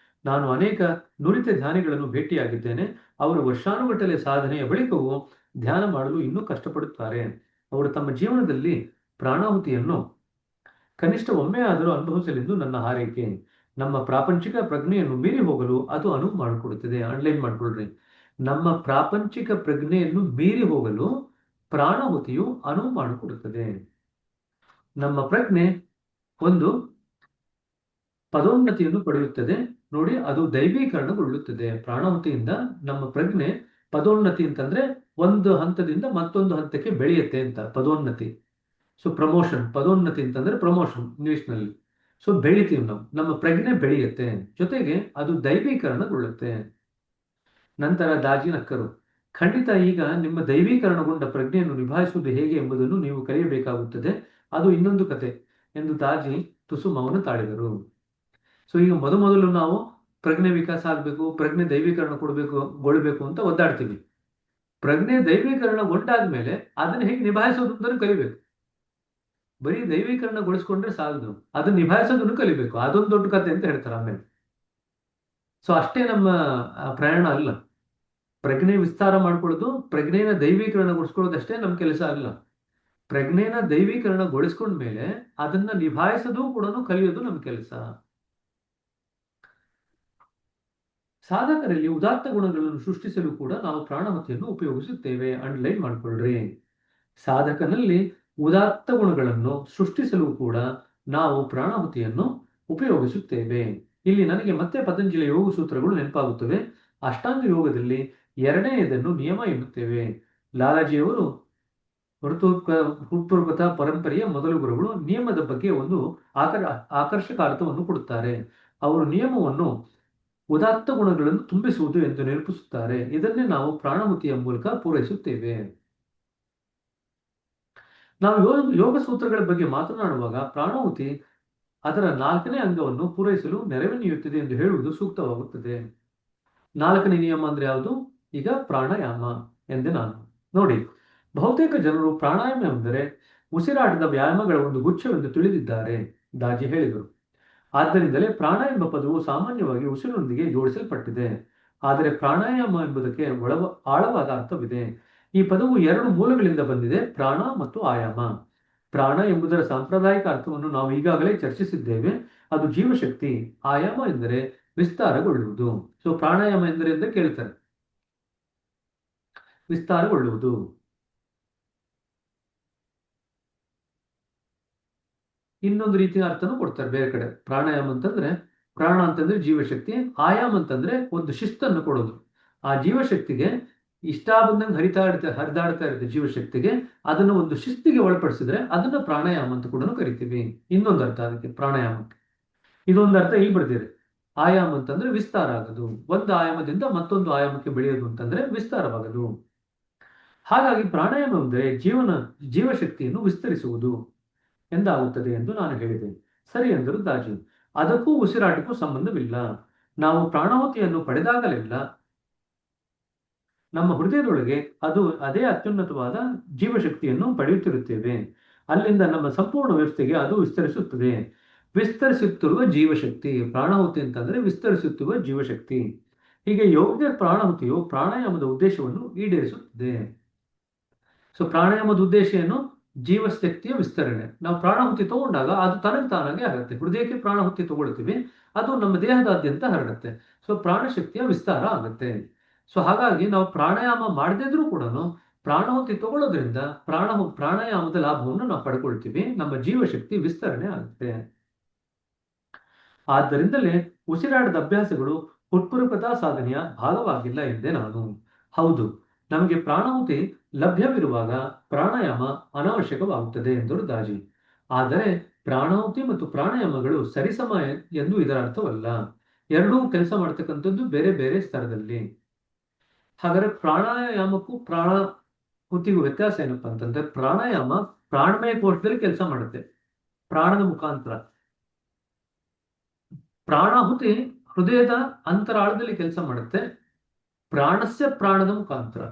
ನಾನು ಅನೇಕ ನುರಿತ ಧ್ಯಾನಿಗಳನ್ನು ಭೇಟಿಯಾಗಿದ್ದೇನೆ. ಅವರು ವರ್ಷಾನುಗಟ್ಟಲೆ ಸಾಧನೆಯ ಬಳಿಕವೂ ಧ್ಯಾನ ಮಾಡಲು ಇನ್ನೂ ಕಷ್ಟಪಡುತ್ತಾರೆ. ಅವರು ತಮ್ಮ ಜೀವನದಲ್ಲಿ ಪ್ರಾಣಾಹುತಿಯನ್ನು ಕನಿಷ್ಠ ಒಮ್ಮೆ ಆದರೂ ಅನುಭವಿಸಲೆಂದು ನನ್ನ ಹಾರೈಕೆ. ನಮ್ಮ ಪ್ರಾಪಂಚಿಕ ಪ್ರಜ್ಞೆಯನ್ನು ಮೀರಿ ಹೋಗಲು ಅದು ಅನುವು ಮಾಡಿಕೊಡುತ್ತದೆ. ಅಂಡರ್ಲೈನ್ ಮಾಡ್ಕೊಳ್ರಿ. ನಮ್ಮ ಪ್ರಾಪಂಚಿಕ ಪ್ರಜ್ಞೆಯನ್ನು ಮೀರಿ ಹೋಗಲು ಪ್ರಾಣಾಹುತಿಯು ಅನುವು ಮಾಡಿಕೊಡುತ್ತದೆ. ನಮ್ಮ ಪ್ರಜ್ಞೆ ಒಂದು ಪದೋನ್ನತಿಯನ್ನು ಪಡೆಯುತ್ತದೆ. ನೋಡಿ, ಅದು ದೈವೀಕರಣಗೊಳ್ಳುತ್ತದೆ. ಪ್ರಾಣಾಹುತಿಯಿಂದ ನಮ್ಮ ಪ್ರಜ್ಞೆ ಪದೋನ್ನತಿ ಅಂತಂದ್ರೆ ಒಂದು ಹಂತದಿಂದ ಮತ್ತೊಂದು ಹಂತಕ್ಕೆ ಬೆಳೆಯುತ್ತೆ ಅಂತ ಪದೋನ್ನತಿ. ಸೊ ಪ್ರಮೋಷನ್, ಪದೋನ್ನತಿ ಅಂತಂದ್ರೆ ಪ್ರಮೋಷನ್ ಇಂಗ್ಲಿಷ್ನಲ್ಲಿ. ಸೊ ಬೆಳಿತೀವಿ ನಾವು, ನಮ್ಮ ಪ್ರಜ್ಞೆ ಬೆಳೆಯುತ್ತೆ, ಜೊತೆಗೆ ಅದು ದೈವೀಕರಣಗೊಳ್ಳುತ್ತೆ. ನಂತರ ದಾಜಿ ನಕ್ಕರು. ಖಂಡಿತ ಈಗ ನಿಮ್ಮ ದೈವೀಕರಣಗೊಂಡ ಪ್ರಜ್ಞೆಯನ್ನು ನಿಭಾಯಿಸುವುದು ಹೇಗೆ ಎಂಬುದನ್ನು ನೀವು ಕಲಿಯಬೇಕಾಗುತ್ತದೆ. ಅದು ಇನ್ನೊಂದು ಕತೆ ಎಂದು ದಾಜಿ ತುಸು ಮೌನ ತಾಳಿದರು. ಸೊ ಈಗ ಮೊದಲು ನಾವು ಪ್ರಜ್ಞೆ ವಿಕಾಸ ಆಗಬೇಕು, ಪ್ರಜ್ಞೆ ಗೊಳ್ಳಬೇಕು ಅಂತ ಒದ್ದಾಡ್ತೀವಿ. ಪ್ರಜ್ಞೆ ದೈವೀಕರಣಗೊಂಡಾದ್ಮೇಲೆ ಅದನ್ನ ಹೇಗೆ ನಿಭಾಯಿಸೋದು ಅಂತ ಕಲಿಬೇಕು. ಬರೀ ದೈವೀಕರಣಗೊಳಿಸ್ಕೊಂಡ್ರೆ ಸಾಲದು, ಅದನ್ನ ನಿಭಾಯಿಸೋದನ್ನು ಕಲಿಬೇಕು. ಅದೊಂದು ದೊಡ್ಡ ಕತೆ ಅಂತ ಹೇಳ್ತಾರೆ ಆಮೇಲೆ. ಸೊ ಅಷ್ಟೇ ನಮ್ಮ ಪ್ರಯಾಣ ಅಲ್ಲ. ಪ್ರಜ್ಞೆ ವಿಸ್ತಾರ ಮಾಡ್ಕೊಳ್ಳೋದು, ಪ್ರಜ್ಞೆನ ದೈವೀಕರಣಗೊಳಿಸ್ಕೊಳ್ಳೋದಷ್ಟೇ ನಮ್ಮ ಕೆಲಸ ಅಲ್ಲ. ಪ್ರಜ್ಞೆನ ದೈವೀಕರಣಗೊಳಿಸ್ಕೊಂಡ್ಮೇಲೆ ಅದನ್ನ ನಿಭಾಯಿಸೋದು ಕೂಡ ಕಲಿಯೋದು ನಮ್ಮ ಕೆಲಸ. ಸಾಧಕರಲ್ಲಿ ಉದಾತ್ತ ಗುಣಗಳನ್ನು ಸೃಷ್ಟಿಸಲು ಕೂಡ ನಾವು ಪ್ರಾಣಹುತಿಯನ್ನು ಉಪಯೋಗಿಸುತ್ತೇವೆ. ಅಂಡರ್ಲೈನ್ ಮಾಡ್ಕೊಳ್ರಿ. ಸಾಧಕನಲ್ಲಿ ಉದಾತ್ತ ಗುಣಗಳನ್ನು ಸೃಷ್ಟಿಸಲು ಕೂಡ ನಾವು ಪ್ರಾಣಹುತಿಯನ್ನು ಉಪಯೋಗಿಸುತ್ತೇವೆ. ಇಲ್ಲಿ ನನಗೆ ಮತ್ತೆ ಪತಂಜಲಿಯ ಯೋಗ ಸೂತ್ರಗಳು ನೆನಪಾಗುತ್ತವೆ. ಅಷ್ಟಾಂಗ ಯೋಗದಲ್ಲಿ ಎರಡನೆಯದನ್ನು ನಿಯಮ ಎನ್ನುತ್ತೇವೆ. ಲಾಲಾಜಿಯವರು ಹೃತ್ಪೂರ್ವಕ ಪರಂಪರೆಯ ಮೊದಲು ಗುರುಗಳು ನಿಯಮದ ಬಗ್ಗೆ ಒಂದು ಆಕರ್ಷಕ ಅರ್ಥವನ್ನು ಕೊಡುತ್ತಾರೆ. ಅವರು ನಿಯಮವನ್ನು ಉದಾತ್ತ ಗುಣಗಳನ್ನು ತುಂಬಿಸುವುದು ಎಂದು ನೆನಪಿಸುತ್ತಾರೆ. ಇದನ್ನೇ ನಾವು ಪ್ರಾಣಹುತಿಯ ಮೂಲಕ ಪೂರೈಸುತ್ತೇವೆ. ನಾವು ಯೋಗ ಸೂತ್ರಗಳ ಬಗ್ಗೆ ಮಾತನಾಡುವಾಗ ಪ್ರಾಣಹುತಿ ಅದರ 4ನೇ ಅಂಗವನ್ನು ಪೂರೈಸಲು ನೆರವು ನೀಡುತ್ತದೆ ಎಂದು ಹೇಳುವುದು ಸೂಕ್ತವಾಗುತ್ತದೆ. 4ನೇ ನಿಯಮ ಅಂದ್ರೆ ಯಾವುದು? ಈಗ ಪ್ರಾಣಾಯಾಮ ಎಂದೆ ನಾನು ನೋಡಿ. ಬಹುತೇಕ ಜನರು ಪ್ರಾಣಾಯಾಮ ಎಂದರೆ ಉಸಿರಾಟದ ವ್ಯಾಯಾಮಗಳ ಒಂದು ಗುಚ್ಛವೆಂದು ತಿಳಿದಿದ್ದಾರೆ, ದಾಜಿ ಹೇಳಿದರು. ಆದ್ದರಿಂದಲೇ ಪ್ರಾಣ ಎಂಬ ಪದವು ಸಾಮಾನ್ಯವಾಗಿ ಉಸಿರಿನೊಂದಿಗೆ ಜೋಡಿಸಲ್ಪಟ್ಟಿದೆ. ಆದರೆ ಪ್ರಾಣಾಯಾಮ ಎಂಬುದಕ್ಕೆ ಆಳವಾದ ಅರ್ಥವಿದೆ. ಈ ಪದವು 2 ಮೂಲಗಳಿಂದ ಬಂದಿದೆ, ಪ್ರಾಣ ಮತ್ತು ಆಯಾಮ. ಪ್ರಾಣ ಎಂಬುದರ ಸಾಂಪ್ರದಾಯಿಕ ಅರ್ಥವನ್ನು ನಾವು ಈಗಾಗಲೇ ಚರ್ಚಿಸಿದ್ದೇವೆ. ಅದು ಜೀವಶಕ್ತಿ. ಆಯಾಮ ಎಂದರೆ ವಿಸ್ತಾರಗೊಳ್ಳುವುದು. ಸೊ ಪ್ರಾಣಾಯಾಮ ಎಂದರೆ ಕೇಳ್ತಾರೆ, ವಿಸ್ತಾರಗೊಳ್ಳುವುದು. ಇನ್ನೊಂದು ರೀತಿಯ ಅರ್ಥನೂ ಕೊಡ್ತಾರೆ ಬೇರೆ ಕಡೆ. ಪ್ರಾಣಾಯಾಮ ಅಂತಂದ್ರೆ, ಪ್ರಾಣ ಅಂತಂದ್ರೆ ಜೀವಶಕ್ತಿ, ಆಯಾಮ ಅಂತಂದ್ರೆ ಒಂದು ಶಿಸ್ತನ್ನು ಕೊಡೋದು. ಆ ಜೀವಶಕ್ತಿಗೆ ಇಷ್ಟ ಬಂದಂಗೆ ಹರಿದಾಡ್ತಾ ಇರುತ್ತೆ ಜೀವಶಕ್ತಿಗೆ, ಅದನ್ನು ಒಂದು ಶಿಸ್ತಿಗೆ ಒಳಪಡಿಸಿದ್ರೆ ಅದನ್ನ ಪ್ರಾಣಾಯಾಮ ಅಂತ ಕೂಡ ಕರಿತೀವಿ. ಇನ್ನೊಂದು ಅರ್ಥ ಅದಕ್ಕೆ ಪ್ರಾಣಾಯಾಮಕ್ಕೆ. ಇದೊಂದು ಅರ್ಥ ಇಲ್ಲಿ ಬರ್ದಿದೆ. ಆಯಾಮ ಅಂತಂದ್ರೆ ವಿಸ್ತಾರ ಆಗೋದು, ಒಂದು ಆಯಾಮದಿಂದ ಮತ್ತೊಂದು ಆಯಾಮಕ್ಕೆ ಬೆಳೆಯೋದು ಅಂತಂದ್ರೆ ವಿಸ್ತಾರವಾಗೋದು. ಹಾಗಾಗಿ ಪ್ರಾಣಾಯಾಮ ಅಂದ್ರೆ ಜೀವಶಕ್ತಿಯನ್ನು ವಿಸ್ತರಿಸುವುದು ಎಂದಾಗುತ್ತದೆ ಎಂದು ನಾನು ಹೇಳಿದೆ. ಸರಿ ಎಂದರು ದಾಜಿ. ಅದಕ್ಕೂ ಉಸಿರಾಟಕ್ಕೂ ಸಂಬಂಧವಿಲ್ಲ. ನಾವು ಪ್ರಾಣಾಹುತಿಯನ್ನು ಪಡೆದಾಗಲೆಲ್ಲ ನಮ್ಮ ಹೃದಯದೊಳಗೆ ಅದೇ ಅತ್ಯುನ್ನತವಾದ ಜೀವಶಕ್ತಿಯನ್ನು ಪಡೆಯುತ್ತಿರುತ್ತೇವೆ. ಅಲ್ಲಿಂದ ನಮ್ಮ ಸಂಪೂರ್ಣ ವ್ಯವಸ್ಥೆಗೆ ಅದು ವಿಸ್ತರಿಸುತ್ತದೆ. ವಿಸ್ತರಿಸುತ್ತಿರುವ ಜೀವಶಕ್ತಿ ಪ್ರಾಣಾಹುತಿ ಅಂತಂದ್ರೆ ವಿಸ್ತರಿಸುತ್ತಿರುವ ಜೀವಶಕ್ತಿ. ಹೀಗೆ ಯೋಗ್ಯ ಪ್ರಾಣಾಹುತಿಯು ಪ್ರಾಣಾಯಾಮದ ಉದ್ದೇಶವನ್ನು ಈಡೇರಿಸುತ್ತದೆ. ಸೊ ಪ್ರಾಣಾಯಾಮದ ಉದ್ದೇಶ ಏನು? ಜೀವಶಕ್ತಿಯ ವಿಸ್ತರಣೆ. ನಾವು ಪ್ರಾಣಾಹುತಿ ತಗೊಂಡಾಗ ಅದು ತನಗೆ ತಾನಾಗೆ ಆಗುತ್ತೆ. ಹೃದಯಕ್ಕೆ ಪ್ರಾಣಾಹುತಿ ತಗೊಳ್ತೀವಿ, ಅದು ನಮ್ಮ ದೇಹದಾದ್ಯಂತ ಹರಡುತ್ತೆ. ಸೊ ಪ್ರಾಣಶಕ್ತಿಯ ವಿಸ್ತಾರ ಆಗುತ್ತೆ. ಸೊ ಹಾಗಾಗಿ ನಾವು ಪ್ರಾಣಾಯಾಮ ಮಾಡದಿದ್ರೂ ಕೂಡ ಪ್ರಾಣಾಹುತಿ ತಗೊಳ್ಳೋದ್ರಿಂದ ಪ್ರಾಣಾಯಾಮದ ಲಾಭವನ್ನು ನಾವು ಪಡ್ಕೊಳ್ತೀವಿ, ನಮ್ಮ ಜೀವಶಕ್ತಿ ವಿಸ್ತರಣೆ ಆಗುತ್ತೆ. ಆದ್ದರಿಂದಲೇ ಉಸಿರಾಟದ ಅಭ್ಯಾಸಗಳು ಹುಟ್ಪುರುಪತಾ ಸಾಧನೆಯ ಭಾಗವಾಗಿಲ್ಲ ಎಂದೆ ನಾನು. ಹೌದು, ನಮಗೆ ಪ್ರಾಣಾಹುತಿ ಲಭ್ಯವಿರುವಾಗ ಪ್ರಾಣಾಯಾಮ ಅನಾವಶ್ಯಕವಾಗುತ್ತದೆ ಎಂದರು ದಾಜಿ. ಆದರೆ ಪ್ರಾಣಾಹುತಿ ಮತ್ತು ಪ್ರಾಣಾಯಾಮಗಳು ಸರಿಸಮ ಎಂದು ಇದರ ಅರ್ಥವಲ್ಲ. ಎರಡೂ ಕೆಲಸ ಮಾಡ್ತಕ್ಕಂಥದ್ದು ಬೇರೆ ಬೇರೆ ಸ್ತರದಲ್ಲಿ. ಹಾಗಾದ್ರೆ ಪ್ರಾಣಾಯಾಮಕ್ಕೂ ಪ್ರಾಣಾಹುತಿಗೂ ವ್ಯತ್ಯಾಸ ಏನಪ್ಪಾ ಅಂತಂದ್ರೆ, ಪ್ರಾಣಾಯಾಮ ಪ್ರಾಣಮಯ ಕೋಶದಲ್ಲಿ ಕೆಲಸ ಮಾಡುತ್ತೆ ಪ್ರಾಣದ ಮುಖಾಂತರ. ಪ್ರಾಣಾಹುತಿ ಹೃದಯದ ಅಂತರಾಳದಲ್ಲಿ ಕೆಲಸ ಮಾಡುತ್ತೆ ಪ್ರಾಣಸ್ಯ ಪ್ರಾಣದ ಮುಖಾಂತರ.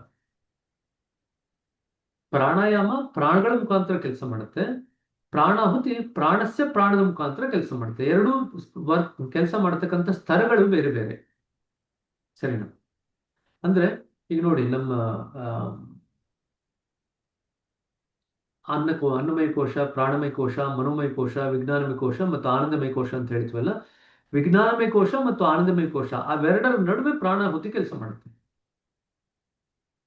ಪ್ರಾಣಾಯಾಮ ಪ್ರಾಣಗಳ ಮುಖಾಂತರ ಕೆಲಸ ಮಾಡುತ್ತೆ, ಪ್ರಾಣಾಹುತಿ ಪ್ರಾಣಸ್ಯ ಪ್ರಾಣದ ಮುಖಾಂತರ ಕೆಲಸ ಮಾಡುತ್ತೆ. ಎರಡೂ ಕೆಲಸ ಮಾಡತಕ್ಕಂಥ ಸ್ತರಗಳು ಬೇರೆ ಬೇರೆ. ಸರಿನಾ? ಅಂದ್ರೆ ಈಗ ನೋಡಿ, ನಮ್ಮ ಅನ್ನಮಯ ಕೋಶ, ಪ್ರಾಣಮಯ ಕೋಶ, ಮನೋಮಯ ಕೋಶ, ವಿಜ್ಞಾನಮಯ ಕೋಶ ಮತ್ತು ಆನಂದಮಯ ಕೋಶ ಅಂತ ಹೇಳ್ತೀವಲ್ಲ. ವಿಜ್ಞಾನಮಯ ಕೋಶ ಮತ್ತು ಆನಂದಮಯ ಕೋಶ ಅವೆರಡರ ನಡುವೆ ಪ್ರಾಣಾಹುತಿ ಕೆಲಸ ಮಾಡುತ್ತೆ.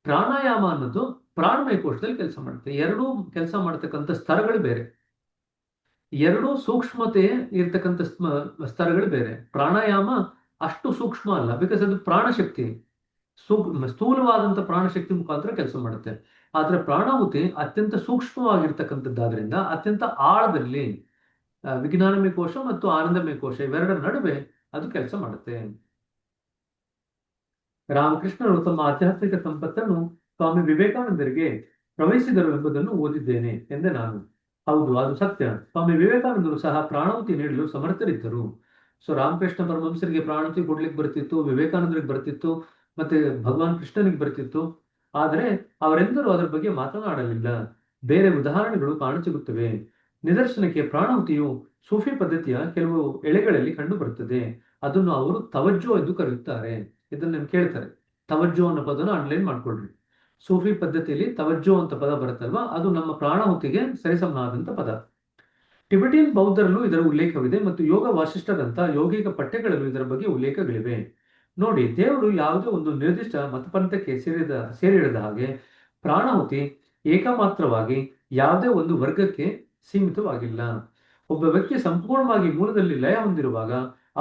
ಪ್ರಾಣಾಯಾಮ ಅನ್ನೋದು ಪ್ರಾಣಮಯ ಕೋಶದಲ್ಲಿ ಕೆಲಸ ಮಾಡುತ್ತೆ. ಎರಡೂ ಕೆಲಸ ಮಾಡತಕ್ಕಂಥ ಸ್ತರಗಳು ಬೇರೆ, ಎರಡೂ ಸೂಕ್ಷ್ಮತೆ ಇರ್ತಕ್ಕಂಥ ಸ್ತರಗಳು ಬೇರೆ. ಪ್ರಾಣಾಯಾಮ ಅಷ್ಟು ಸೂಕ್ಷ್ಮ ಅಲ್ಲ, ಬಿಕಾಸ್ ಅದು ಪ್ರಾಣಶಕ್ತಿ, ಸ್ಥೂಲವಾದಂಥ ಪ್ರಾಣಶಕ್ತಿ ಮುಖಾಂತರ ಕೆಲಸ ಮಾಡುತ್ತೆ. ಆದ್ರೆ ಪ್ರಾಣಾಹುತಿ ಅತ್ಯಂತ ಸೂಕ್ಷ್ಮವಾಗಿರ್ತಕ್ಕಂಥದ್ದಾದ್ರಿಂದ ಅತ್ಯಂತ ಆಳದಲ್ಲಿ ವಿಜ್ಞಾನಮಯ ಕೋಶ ಮತ್ತು ಆನಂದಮಯ ಕೋಶ ಇವೆರಡರ ನಡುವೆ ಅದು ಕೆಲಸ ಮಾಡುತ್ತೆ. ರಾಮಕೃಷ್ಣರು ತಮ್ಮ ಆಧ್ಯಾತ್ಮಿಕ ಸಂಪತ್ತನ್ನು ಸ್ವಾಮಿ ವಿವೇಕಾನಂದರಿಗೆ ಪ್ರವಹಿಸಿದರು ಎಂಬುದನ್ನು ಓದಿದ್ದೇನೆ ಎಂದೆ ನಾನು. ಹೌದು, ಅದು ಸತ್ಯ. ಸ್ವಾಮಿ ವಿವೇಕಾನಂದರು ಸಹ ಪ್ರಾಣಾಹುತಿ ನೀಡಲು ಸಮರ್ಥರಿದ್ದರು. ಸೊ ರಾಮಕೃಷ್ಣ ಪರಮಹಂಸರಿಗೆ ಪ್ರಾಣಾಹುತಿ ಕೊಡ್ಲಿಕ್ಕೆ ಬರ್ತಿತ್ತು, ವಿವೇಕಾನಂದರಿಗೆ ಬರ್ತಿತ್ತು, ಮತ್ತೆ ಭಗವಾನ್ ಕೃಷ್ಣನಿಗೆ ಬರ್ತಿತ್ತು. ಆದರೆ ಅವರೆಂದರೂ ಅದರ ಬಗ್ಗೆ ಮಾತನಾಡಲಿಲ್ಲ. ಬೇರೆ ಉದಾಹರಣೆಗಳು ಕಾಣಸಿಗುತ್ತವೆ. ನಿದರ್ಶನಕ್ಕೆ ಪ್ರಾಣಾಹುತಿಯು ಸೂಫಿ ಪದ್ಧತಿಯ ಕೆಲವು ಎಳೆಗಳಲ್ಲಿ ಕಂಡು ಬರುತ್ತದೆ. ಅದನ್ನು ಅವರು ತವಜ್ಜೋ ಎಂದು ಕರೆಯುತ್ತಾರೆ. ಇದನ್ನ ನೀವು ಕೇಳ್ತಾರೆ, ತವಜ್ಜೋ ಅನ್ನೋ ಪದನ ಅಂಡರ್ಲೈನ್ ಮಾಡ್ಕೊಳ್ರಿ. ಸೂಫಿ ಪದ್ಧತಿಯಲ್ಲಿ ತವಜ್ಜೋ ಅಂತ ಪದ ಬರುತ್ತಲ್ವಾ, ಅದು ನಮ್ಮ ಪ್ರಾಣಾಹುತಿಗೆ ಸರಿಸಮನಾದಂತ ಪದ. ಟಿಬೆಟಿಯನ್ ಬೌದ್ಧರಲ್ಲೂ ಇದರ ಉಲ್ಲೇಖವಿದೆ ಮತ್ತು ಯೋಗ ವಾಸಿಷ್ಠದಂತ ಯೌಗಿಕ ಪಠ್ಯಗಳಲ್ಲೂ ಇದರ ಬಗ್ಗೆ ಉಲ್ಲೇಖಗಳಿವೆ. ನೋಡಿ, ದೇವರು ಯಾವುದೇ ಒಂದು ನಿರ್ದಿಷ್ಟ ಮತಪಂಥಕ್ಕೆ ಸೇರಿರದ ಹಾಗೆ ಪ್ರಾಣಾಹುತಿ ಏಕಮಾತ್ರವಾಗಿ ಯಾವುದೇ ಒಂದು ವರ್ಗಕ್ಕೆ ಸೀಮಿತವಾಗಿಲ್ಲ. ಒಬ್ಬ ವ್ಯಕ್ತಿ ಸಂಪೂರ್ಣವಾಗಿ ಮೂಲದಲ್ಲಿ ಲಯ ಹೊಂದಿರುವಾಗ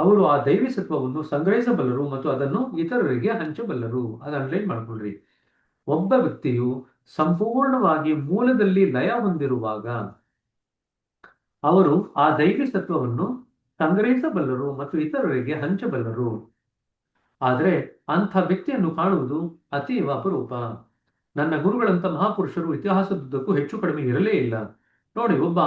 ಅವರು ಆ ದೈವಿ ಸತ್ವವನ್ನು ಸಂಗ್ರಹಿಸಬಲ್ಲರು ಮತ್ತು ಅದನ್ನು ಇತರರಿಗೆ ಹಂಚಬಲ್ಲರು. ಅದು ಅಂಡರ್ಲೈನ್ ಮಾಡ್ಕೊಳ್ರಿ. ಒಬ್ಬ ವ್ಯಕ್ತಿಯು ಸಂಪೂರ್ಣವಾಗಿ ಮೂಲದಲ್ಲಿ ಲಯ ಹೊಂದಿರುವಾಗ ಅವರು ಆ ದೈವಿ ಸತ್ವವನ್ನು ಸಂಗ್ರಹಿಸಬಲ್ಲರು ಮತ್ತು ಇತರರಿಗೆ ಹಂಚಬಲ್ಲರು. ಆದರೆ ಅಂಥ ವ್ಯಕ್ತಿಯನ್ನು ಕಾಣುವುದು ಅತೀವ ಅಪರೂಪ. ನನ್ನ ಗುರುಗಳಂತ ಮಹಾಪುರುಷರು ಇತಿಹಾಸದುದ್ದಕ್ಕೂ ಹೆಚ್ಚು ಕಡಿಮೆ ಇರಲೇ ಇಲ್ಲ. ನೋಡಿ, ಒಬ್ಬ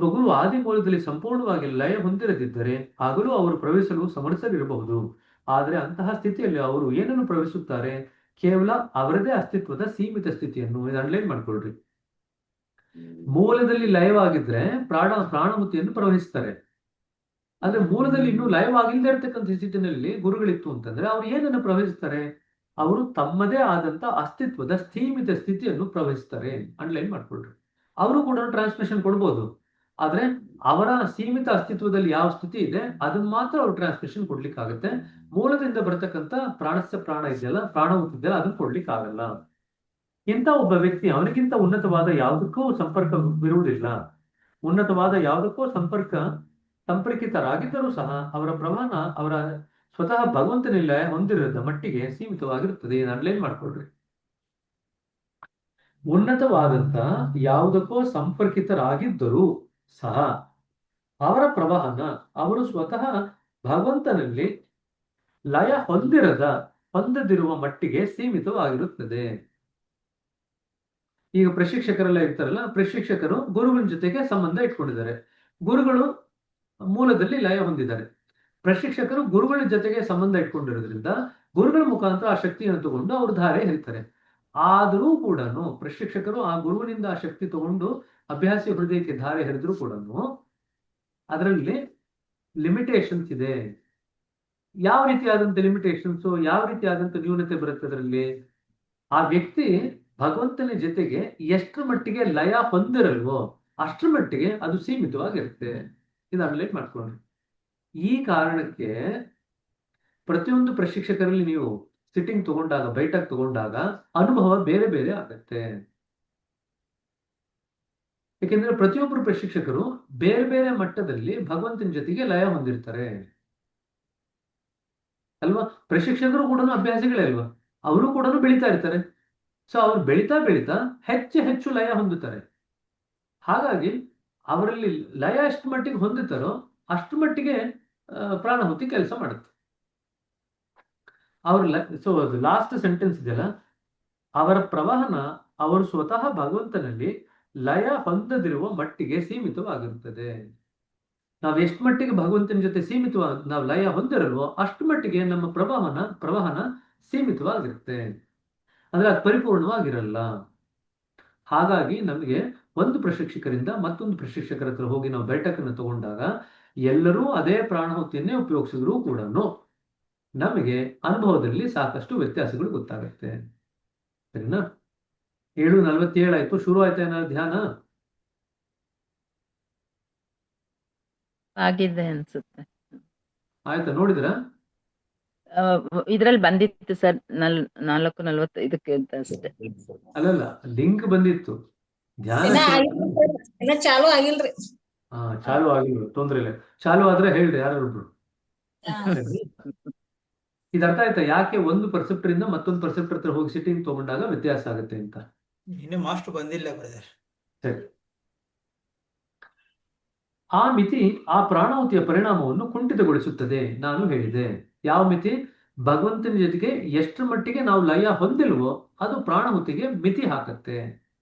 ಗುರು ಆದಿ ಮೂಲದಲ್ಲಿ ಸಂಪೂರ್ಣವಾಗಿ ಲಯ ಹೊಂದಿರದಿದ್ದರೆ ಆಗಲೂ ಅವರು ಪ್ರವೇಶಿಸಲು ಸಮರ್ಥರಿರಬಹುದು. ಆದರೆ ಅಂತಹ ಸ್ಥಿತಿಯಲ್ಲಿ ಅವರು ಏನನ್ನು ಪ್ರವೇಶಿಸುತ್ತಾರೆ? ಕೇವಲ ಅವರದೇ ಅಸ್ತಿತ್ವದ ಸೀಮಿತ ಸ್ಥಿತಿಯನ್ನು. ಇದು ಅಂಡರ್ಲೈನ್ ಮಾಡ್ಕೊಳ್ರಿ. ಮೂಲದಲ್ಲಿ ಲಯವಾಗಿದ್ರೆ ಪ್ರಾಣಾಹುತಿಯನ್ನು ಪ್ರವಹಿಸ್ತಾರೆ. ಆದ್ರೆ ಮೂಲದಲ್ಲಿ ಇನ್ನೂ ಲಯವಾಗಿಲ್ಲದೆ ಇರತಕ್ಕಂಥ ಸ್ಥಿತಿನಲ್ಲಿ ಗುರುಗಳಿತ್ತು ಅಂತಂದ್ರೆ ಅವ್ರು ಏನನ್ನು ಪ್ರವಹಿಸ್ತಾರೆ? ಅವರು ತಮ್ಮದೇ ಆದಂತ ಅಸ್ತಿತ್ವದ ಸೀಮಿತ ಸ್ಥಿತಿಯನ್ನು ಪ್ರವಹಿಸ್ತಾರೆ. ಅಂಡರ್ಲೈನ್ ಮಾಡ್ಕೊಳ್ರಿ. ಅವರು ಕೂಡ ಟ್ರಾನ್ಸ್ಮಿಷನ್ ಕೊಡ್ಬೋದು, ಆದ್ರೆ ಅವರ ಸೀಮಿತ ಅಸ್ತಿತ್ವದಲ್ಲಿ ಯಾವ ಸ್ಥಿತಿ ಇದೆ ಅದನ್ನ ಮಾತ್ರ ಅವ್ರು ಟ್ರಾನ್ಸ್ಮಿಷನ್ ಕೊಡ್ಲಿಕ್ಕೆ ಆಗುತ್ತೆ. ಮೂಲದಿಂದ ಬರತಕ್ಕಂತ ಪ್ರಾಣಸ್ಯ ಪ್ರಾಣ ಇದೆಯಲ್ಲ, ಪ್ರಾಣಾಹುತಿ ಇದೆಯಲ್ಲ, ಅದನ್ನ ಕೊಡ್ಲಿಕ್ಕೆ ಆಗಲ್ಲ. ಇಂಥ ಒಬ್ಬ ವ್ಯಕ್ತಿ ಅವನಿಗಿಂತ ಉನ್ನತವಾದ ಯಾವುದಕ್ಕೂ ಸಂಪರ್ಕವಿರುವುದಿಲ್ಲ. ಉನ್ನತವಾದ ಯಾವುದಕ್ಕೂ ಸಂಪರ್ಕಿತರಾಗಿದ್ದರೂ ಸಹ ಅವರ ಪ್ರಮಾಣ ಅವರ ಸ್ವತಃ ಭಗವಂತನಿಲ್ಲ ಹೊಂದಿರದ ಮಟ್ಟಿಗೆ ಸೀಮಿತವಾಗಿರುತ್ತದೆ. ಅಂಡರ್ಲೈನ್ ಮಾಡ್ಕೊಳ್ರಿ. ಉನ್ನತವಾದಂತ ಯಾವುದಕ್ಕೋ ಸಂಪರ್ಕಿತರಾಗಿದ್ದರೂ ಸಹ ಅವರ ಪ್ರವಾಹನ ಅವರು ಸ್ವತಃ ಭಗವಂತನಲ್ಲಿ ಲಯ ಹೊಂದದಿರುವ ಮಟ್ಟಿಗೆ ಸೀಮಿತವಾಗಿರುತ್ತದೆ. ಈಗ ಪ್ರಶಿಕ್ಷಕರೆಲ್ಲ ಇರ್ತಾರಲ್ಲ, ಪ್ರಶಿಕ್ಷಕರು ಗುರುಗಳ ಜೊತೆಗೆ ಸಂಬಂಧ ಇಟ್ಕೊಂಡಿದ್ದಾರೆ. ಗುರುಗಳು ಮೂಲದಲ್ಲಿ ಲಯ ಹೊಂದಿದ್ದಾರೆ. ಪ್ರಶಿಕ್ಷಕರು ಗುರುಗಳ ಜೊತೆಗೆ ಸಂಬಂಧ ಇಟ್ಕೊಂಡಿರೋದ್ರಿಂದ ಗುರುಗಳ ಮುಖಾಂತರ ಆ ಶಕ್ತಿಯನ್ನು ತಗೊಂಡು ಅವರು ಧಾರೆ ಹರಿತಾರೆ. ಆದರೂ ಕೂಡ ಪ್ರಶಿಕ್ಷಕರು ಆ ಗುರುವಿನಿಂದ ಆ ಶಕ್ತಿ ತಗೊಂಡು ಅಭ್ಯಾಸಿ ಹೃದಯಕ್ಕೆ ಧಾರೆ ಹರಿದ್ರು ಕೂಡ ಅದರಲ್ಲಿ ಲಿಮಿಟೇಷನ್ಸ್ ಇದೆ. ಯಾವ ರೀತಿಯಾದಂತ ನ್ಯೂನತೆ ಬರುತ್ತೆ ಅದರಲ್ಲಿ? ಆ ವ್ಯಕ್ತಿ ಭಗವಂತನ ಜೊತೆಗೆ ಎಷ್ಟರ ಮಟ್ಟಿಗೆ ಲಯ ಹೊಂದಿರಲ್ವೋ ಅಷ್ಟರ ಮಟ್ಟಿಗೆ ಅದು ಸೀಮಿತವಾಗಿರುತ್ತೆ. ಇದು ಅನ್ಲೈನ್ ಮಾಡ್ಕೊಳ್ಳಿ. ಈ ಕಾರಣಕ್ಕೆ ಪ್ರತಿಯೊಂದು ಪ್ರಶಿಕ್ಷಕರಲ್ಲಿ ನೀವು ಸಿಟ್ಟಿಂಗ್ ತಗೊಂಡಾಗ, ಬೈಠಕ್ ತಗೊಂಡಾಗ ಅನುಭವ ಬೇರೆ ಬೇರೆ ಆಗತ್ತೆ. ಯಾಕೆಂದ್ರೆ ಪ್ರತಿಯೊಬ್ಬರು ಪ್ರಶಿಕ್ಷಕರು ಬೇರೆ ಬೇರೆ ಮಟ್ಟದಲ್ಲಿ ಭಗವಂತನ ಜೊತೆಗೆ ಲಯ ಹೊಂದಿರ್ತಾರೆ ಅಲ್ವಾ. ಪ್ರಶಿಕ್ಷಕರು ಕೂಡ ಅಭ್ಯಾಸಿಗಳೇ ಅಲ್ವಾ, ಅವರು ಕೂಡ ಬೆಳೀತಾ ಇರ್ತಾರೆ. ಸೊ ಅವ್ರು ಬೆಳೀತಾ ಬೆಳೀತಾ ಹೆಚ್ಚು ಹೆಚ್ಚು ಲಯ ಹೊಂದುತ್ತಾರೆ. ಹಾಗಾಗಿ ಅವರಲ್ಲಿ ಲಯ ಎಷ್ಟು ಮಟ್ಟಿಗೆ ಹೊಂದುತ್ತಾರೋ ಅಷ್ಟು ಮಟ್ಟಿಗೆ ಪ್ರಾಣಹುತಿ ಕೆಲಸ ಮಾಡುತ್ತೆ. ಅವ್ರ ಸೊ ಲಾಸ್ಟ್ ಸೆಂಟೆನ್ಸ್ ಇದೆಯಲ್ಲ, ಅವರ ಪ್ರವಾಹನ ಅವರು ಸ್ವತಃ ಭಗವಂತನಲ್ಲಿ ಲಯ ಹೊಂದದಿರುವ ಮಟ್ಟಿಗೆ ಸೀಮಿತವಾಗಿರುತ್ತದೆ. ನಾವು ಎಷ್ಟು ಮಟ್ಟಿಗೆ ಭಗವಂತನ ಜೊತೆ ನಾವು ಲಯ ಹೊಂದಿರಲ್ವೋ ಅಷ್ಟು ಮಟ್ಟಿಗೆ ನಮ್ಮ ಪ್ರವಾಹನ ಸೀಮಿತವಾಗಿರುತ್ತೆ. ಅಂದ್ರೆ ಅದು ಪರಿಪೂರ್ಣವಾಗಿರಲ್ಲ. ಹಾಗಾಗಿ ನಮಗೆ ಒಂದು ಪ್ರಶಿಕ್ಷಕರಿಂದ ಮತ್ತೊಂದು ಪ್ರಶಿಕ್ಷಕರ ಹತ್ರ ಹೋಗಿ ನಾವು ಬೈಠಕನ್ನು ತಗೊಂಡಾಗ ಎಲ್ಲರೂ ಅದೇ ಪ್ರಾಣಹುತಿಯನ್ನೇ ಉಪಯೋಗಿಸಿದ್ರು ಕೂಡ ನಮಗೆ ಅನುಭವದಲ್ಲಿ ಸಾಕಷ್ಟು ವ್ಯತ್ಯಾಸಗಳು ಗೊತ್ತಾಗುತ್ತೆ. ಸರಿನಾ? 7:47 ಆಯ್ತು. ಶುರು ಆಯ್ತಾ ಏನಾದ್ರು ಧ್ಯಾನ? ಆಗಿದೆ ಅನ್ಸುತ್ತೆ. ಆಯ್ತಾ? ನೋಡಿದ್ರ? ಇದ್ರಲ್ಲಿ ಬಂದಿತ್ತು ಸರ್ 4:45 ಅಂತ ಅಷ್ಟೇ. ಅಲ್ಲಲ್ಲ, ಲಿಂಕ್ ಬಂದಿತ್ತು. ಧ್ಯಾನ ಇನ್ನ ಚಾಲು ಆಗಿಲ್ರಿ. ಚಾಲು ಆಗಿಲ್ಲ, ತೊಂದ್ರೆ ಇಲ್ಲ. ಚಾಲು ಆದ್ರೆ ಹೇಳ್ರಿ ಯಾರೊಬ್ರು. ಇದು ಅರ್ಥ ಆಯ್ತಾ ಯಾಕೆ ಒಂದು ಪರ್ಸೆಪ್ಟರ್ ಇಂದ ಮತ್ತೊಂದು ಪರ್ಸೆಪ್ಟರ್ ಹತ್ರ ಹೋಗಿ ಸಿಟ್ಟಿಂಗ್ ತಗೊಂಡಾಗ ವ್ಯತ್ಯಾಸ ಆಗುತ್ತೆ ಅಂತ? ಇನ್ನು ಮಾಸ್ಟರ್ ಬಂದಿಲ್ಲ ಬ್ರದರ್. ಸರಿ. ಆ ಮಿತಿ ಆ ಪ್ರಾಣಾಹುತಿಯ ಪರಿಣಾಮವನ್ನು ಕುಂಠಿತಗೊಳಿಸುತ್ತದೆ. ನಾನು ಹೇಳಿದೆ ಯಾವ ಮಿತಿ? ಭಗವಂತನ ಜೊತೆಗೆ ಎಷ್ಟರ ಮಟ್ಟಿಗೆ ನಾವು ಲಯ ಹೊಂದಿಲ್ವೋ ಅದು ಪ್ರಾಣಹುತಿಗೆ ಮಿತಿ ಹಾಕತ್ತೆ.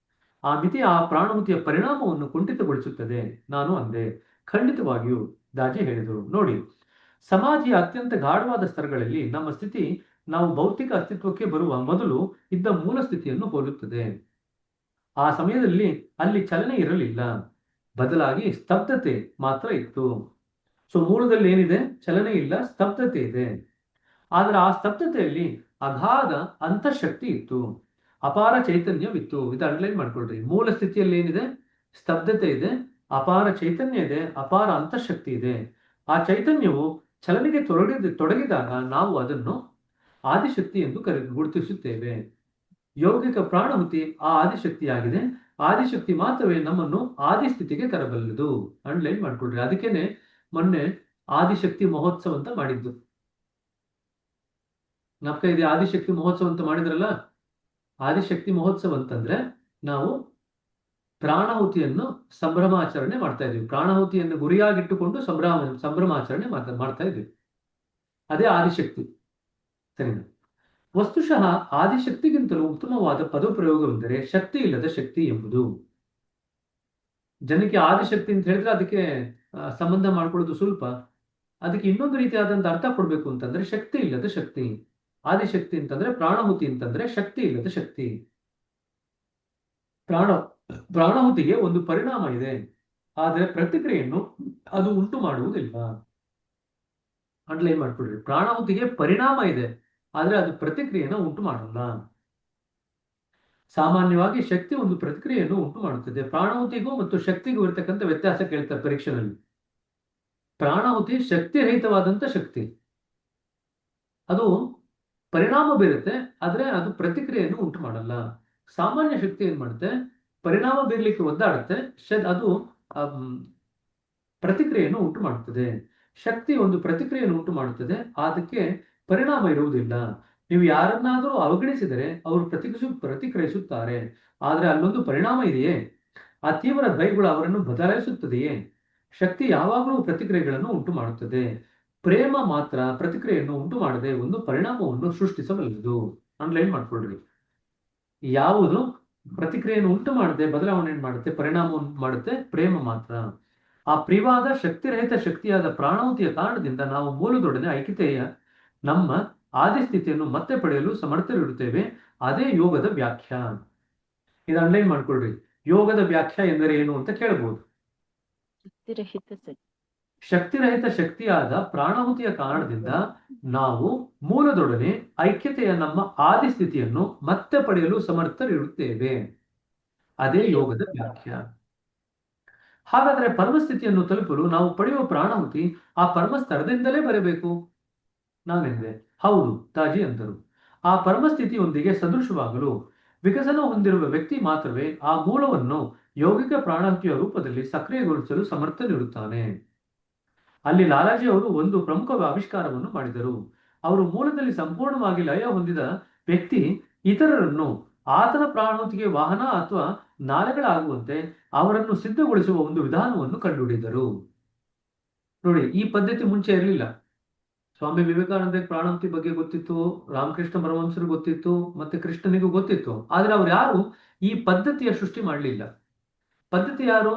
ಆ ಮಿತಿ ಆ ಪ್ರಾಣಹುತಿಯ ಪರಿಣಾಮವನ್ನು ಕುಂಠಿತಗೊಳಿಸುತ್ತದೆ ನಾನು ಅಂದೆ. ಖಂಡಿತವಾಗಿಯೂ ದಾಜಿ ಹೇಳಿದರು. ನೋಡಿ, ಸಮಾಧಿಯ ಅತ್ಯಂತ ಗಾಢವಾದ ಸ್ತರಗಳಲ್ಲಿ ನಮ್ಮ ಸ್ಥಿತಿ ನಾವು ಭೌತಿಕ ಅಸ್ತಿತ್ವಕ್ಕೆ ಬರುವ ಮೊದಲು ಇದ್ದ ಮೂಲ ಸ್ಥಿತಿಯನ್ನು ಹೋಲುತ್ತದೆ. ಆ ಸಮಯದಲ್ಲಿ ಅಲ್ಲಿ ಚಲನೆ ಇರಲಿಲ್ಲ, ಬದಲಾಗಿ ಸ್ತಬ್ಧತೆ ಮಾತ್ರ ಇತ್ತು. ಸೊ ಮೂಲದಲ್ಲಿ ಏನಿದೆ? ಚಲನೆ ಇಲ್ಲ, ಸ್ತಬ್ಧತೆ ಇದೆ. ಆದ್ರೆ ಆ ಸ್ತಬ್ಧತೆಯಲ್ಲಿ ಅಗಾಧ ಅಂತಃಶಕ್ತಿ ಇತ್ತು, ಅಪಾರ ಚೈತನ್ಯವಿತ್ತು. ಇದು ಅಂಡರ್ಲೈನ್ ಮಾಡ್ಕೊಳ್ರಿ. ಮೂಲ ಸ್ಥಿತಿಯಲ್ಲಿ ಏನಿದೆ? ಸ್ತಬ್ಧತೆ ಇದೆ, ಅಪಾರ ಚೈತನ್ಯ ಇದೆ, ಅಪಾರ ಅಂತಃಶಕ್ತಿ ಇದೆ. ಆ ಚೈತನ್ಯವು ಚಲನೆಗೆ ತೊಡಗಿದಾಗ ನಾವು ಅದನ್ನು ಆದಿಶಕ್ತಿ ಎಂದು ಗುರುತಿಸುತ್ತೇವೆ. ಯೌಗಿಕ ಪ್ರಾಣಹುತಿ ಆ ಆದಿಶಕ್ತಿಯಾಗಿದೆ. ಆದಿಶಕ್ತಿ ಮಾತ್ರವೇ ನಮ್ಮನ್ನು ಆದಿಸ್ಥಿತಿಗೆ ತರಬಲ್ಲದು. ಅಂಡರ್ಲೈನ್ ಮಾಡ್ಕೊಳ್ರಿ. ಅದಕ್ಕೇನೆ ಮೊನ್ನೆ ಆದಿಶಕ್ತಿ ಮಹೋತ್ಸವ ಅಂತ ಮಾಡಿದ್ದು. ಜ್ಞಾಪಕ ಇದೆ? ಆದಿಶಕ್ತಿ ಮಹೋತ್ಸವ ಅಂತ ಮಾಡಿದ್ರಲ್ಲ. ಆದಿಶಕ್ತಿ ಮಹೋತ್ಸವ ಅಂತಂದ್ರೆ ನಾವು ಪ್ರಾಣಾಹುತಿಯನ್ನು ಸಂಭ್ರಮಾಚರಣೆ ಮಾಡ್ತಾ ಇದ್ವಿ. ಪ್ರಾಣಾಹುತಿಯನ್ನು ಗುರಿಯಾಗಿಟ್ಟುಕೊಂಡು ಸಂಭ್ರಮಾಚರಣೆ ಮಾಡ್ತಾ ಇದ್ವಿ. ಅದೇ ಆದಿಶಕ್ತಿ. ಸರಿನಾ? ವಸ್ತುಶಃ ಆದಿಶಕ್ತಿಗಿಂತಲೂ ಉತ್ತಮವಾದ ಪದಪ್ರಯೋಗವೆಂದರೆ ಶಕ್ತಿ ಇಲ್ಲದ ಶಕ್ತಿ ಎಂಬುದು. ಜನಕ್ಕೆ ಆದಿಶಕ್ತಿ ಅಂತ ಹೇಳಿದ್ರೆ ಅದಕ್ಕೆ ಸಂಬಂಧ ಮಾಡ್ಕೊಳ್ಳೋದು ಸ್ವಲ್ಪ. ಅದಕ್ಕೆ ಇನ್ನೊಂದು ರೀತಿಯಾದಂತ ಅರ್ಥ ಕೊಡ್ಬೇಕು ಅಂತಂದ್ರೆ ಶಕ್ತಿ ಇಲ್ಲದ ಶಕ್ತಿ. ಆದಿಶಕ್ತಿ ಅಂತಂದ್ರೆ ಪ್ರಾಣಹುತಿ ಅಂತಂದ್ರೆ ಶಕ್ತಿ ಇಲ್ಲದ ಶಕ್ತಿ. ಪ್ರಾಣಹುತಿಗೆ ಒಂದು ಪರಿಣಾಮ ಇದೆ, ಆದರೆ ಪ್ರತಿಕ್ರಿಯೆಯನ್ನು ಅದು ಉಂಟು ಮಾಡುವುದಿಲ್ಲ. ಅಂಡರ್ಲೈನ್ ಮಾಡ್ಕೊಳ್ರಿ. ಪ್ರಾಣಹುತಿಗೆ ಪರಿಣಾಮ ಇದೆ, ಆದ್ರೆ ಅದು ಪ್ರತಿಕ್ರಿಯೆಯನ್ನು ಉಂಟು ಮಾಡಲ್ಲ. ಸಾಮಾನ್ಯವಾಗಿ ಶಕ್ತಿ ಒಂದು ಪ್ರತಿಕ್ರಿಯೆಯನ್ನು ಉಂಟು ಮಾಡುತ್ತದೆ. ಪ್ರಾಣಹುತಿಗೂ ಮತ್ತು ಶಕ್ತಿಗೂ ಇರತಕ್ಕಂಥ ವ್ಯತ್ಯಾಸ ಕೇಳ್ತಾರೆ ಪರೀಕ್ಷೆನಲ್ಲಿ. ಪ್ರಾಣಹುತಿ ಶಕ್ತಿರಹಿತವಾದಂತ ಶಕ್ತಿ, ಅದು ಪರಿಣಾಮ ಬೀರುತ್ತೆ, ಆದ್ರೆ ಅದು ಪ್ರತಿಕ್ರಿಯೆಯನ್ನು ಉಂಟು ಮಾಡಲ್ಲ. ಸಾಮಾನ್ಯ ಶಕ್ತಿ ಏನ್ ಮಾಡುತ್ತೆ? ಪರಿಣಾಮ ಬೀರ್ಲಿಕ್ಕೆ ಒದ್ದಾಡುತ್ತೆ, ಅದು ಪ್ರತಿಕ್ರಿಯೆಯನ್ನು ಉಂಟು ಮಾಡುತ್ತದೆ. ಶಕ್ತಿ ಒಂದು ಪ್ರತಿಕ್ರಿಯೆಯನ್ನು ಉಂಟು ಮಾಡುತ್ತದೆ, ಅದಕ್ಕೆ ಪರಿಣಾಮ ಇರುವುದಿಲ್ಲ. ನೀವು ಯಾರನ್ನಾದರೂ ಅವಗಣಿಸಿದರೆ ಅವರು ಪ್ರತಿಕ್ರಿಯಿಸುತ್ತಾರೆ, ಆದ್ರೆ ಅಲ್ಲೊಂದು ಪರಿಣಾಮ ಇದೆಯೇ? ಆ ತೀವ್ರ ಭಯಗಳು ಅವರನ್ನು ಬದಲಾಯಿಸುತ್ತದೆಯೇ? ಶಕ್ತಿ ಯಾವಾಗಲೂ ಪ್ರತಿಕ್ರಿಯೆಗಳನ್ನು ಉಂಟು ಮಾಡುತ್ತದೆ. ಪ್ರೇಮ ಮಾತ್ರ ಪ್ರತಿಕ್ರಿಯೆಯನ್ನು ಉಂಟು ಮಾಡದೆ ಒಂದು ಪರಿಣಾಮವನ್ನು ಸೃಷ್ಟಿಸಬಲ್ಲದು. ಅಂಡರ್ಲೈನ್ ಮಾಡ್ಕೊಳ್ರಿ. ಯಾವುದು ಪ್ರತಿಕ್ರಿಯೆಯನ್ನು ಉಂಟು ಮಾಡದೆ ಬದಲಾವಣೆ ಮಾಡುತ್ತೆ, ಪರಿಣಾಮವನ್ನು ಮಾಡುತ್ತೆ? ಪ್ರೇಮ ಮಾತ್ರ. ಆ ಪ್ರಿಯವಾದ ಶಕ್ತಿರಹಿತ ಶಕ್ತಿಯಾದ ಪ್ರಾಣಾಹುತಿಯ ಕಾರಣದಿಂದ ನಾವು ಮೂಲದೊಡನೆ ಐಕ್ಯತೆಯ ನಮ್ಮ ಆದಿಸ್ಥಿತಿಯನ್ನು ಮತ್ತೆ ಪಡೆಯಲು ಸಮರ್ಥರಿರುತ್ತೇವೆ. ಅದೇ ಯೋಗದ ವ್ಯಾಖ್ಯಾ. ಇದು ಅಂಡರ್ಲೈನ್ ಮಾಡ್ಕೊಳ್ರಿ. ಯೋಗದ ವ್ಯಾಖ್ಯಾ ಎಂದರೆ ಏನು ಅಂತ ಕೇಳಬಹುದು. ಶಕ್ತಿರಹಿತ ಶಕ್ತಿ. ಶಕ್ತಿರಹಿತ ಶಕ್ತಿಯಾದ ಪ್ರಾಣಾಹುತಿಯ ಕಾರಣದಿಂದ ನಾವು ಮೂಲದೊಡನೆ ಐಕ್ಯತೆಯ ನಮ್ಮ ಆದಿ ಸ್ಥಿತಿಯನ್ನು ಮತ್ತೆ ಪಡೆಯಲು ಸಮರ್ಥರಿರುತ್ತೇವೆ. ಅದೇ ಯೋಗದ ವ್ಯಾಖ್ಯ. ಹಾಗಾದ್ರೆ ಪರಮಸ್ಥಿತಿಯನ್ನು ತಲುಪಲು ನಾವು ಪಡೆಯುವ ಪ್ರಾಣಾಹುತಿ ಆ ಪರಮಸ್ತರದಿಂದಲೇ ಬರಬೇಕು. ನಾನೆಂದೆ, ಹೌದು ತಾಜಿ ಅಂದರು. ಆ ಪರಮಸ್ಥಿತಿಯೊಂದಿಗೆ ಸದೃಶವಾಗಲು ವಿಕಸನ ಹೊಂದಿರುವ ವ್ಯಕ್ತಿ ಮಾತ್ರವೇ ಆ ಮೂಲವನ್ನು ಯೌಗಿಕ ಪ್ರಾಣಾಹುತಿಯ ರೂಪದಲ್ಲಿ ಸಕ್ರಿಯಗೊಳಿಸಲು ಸಮರ್ಥನಿರುತ್ತಾನೆ. ಅಲ್ಲಿ ಲಾಲಾಜಿ ಅವರು ಒಂದು ಪ್ರಮುಖ ಆವಿಷ್ಕಾರವನ್ನು ಮಾಡಿದರು. ಅವರು ಮೂಲದಲ್ಲಿ ಸಂಪೂರ್ಣವಾಗಿ ಲಯ ಹೊಂದಿದ ವ್ಯಕ್ತಿ ಇತರರನ್ನು ಆತನ ಪ್ರಾಣಾಹುತಿಗೆ ವಾಹನ ಅಥವಾ ನಾಲೆಗಳಾಗುವಂತೆ ಅವರನ್ನು ಸಿದ್ಧಗೊಳಿಸುವ ಒಂದು ವಿಧಾನವನ್ನು ಕಂಡುಹಿಡಿದರು. ನೋಡಿ, ಈ ಪದ್ಧತಿ ಮುಂಚೆ ಇರಲಿಲ್ಲ. ಸ್ವಾಮಿ ವಿವೇಕಾನಂದ ಪ್ರಾಣಾಹುತಿ ಬಗ್ಗೆ ಗೊತ್ತಿತ್ತು, ರಾಮಕೃಷ್ಣ ಪರಮಹಂಸರು ಗೊತ್ತಿತ್ತು, ಮತ್ತೆ ಕೃಷ್ಣನಿಗೂ ಗೊತ್ತಿತ್ತು. ಆದ್ರೆ ಅವ್ರು ಯಾರು ಈ ಪದ್ಧತಿಯ ಸೃಷ್ಟಿ ಮಾಡಲಿಲ್ಲ. ಪದ್ಧತಿ ಯಾರು?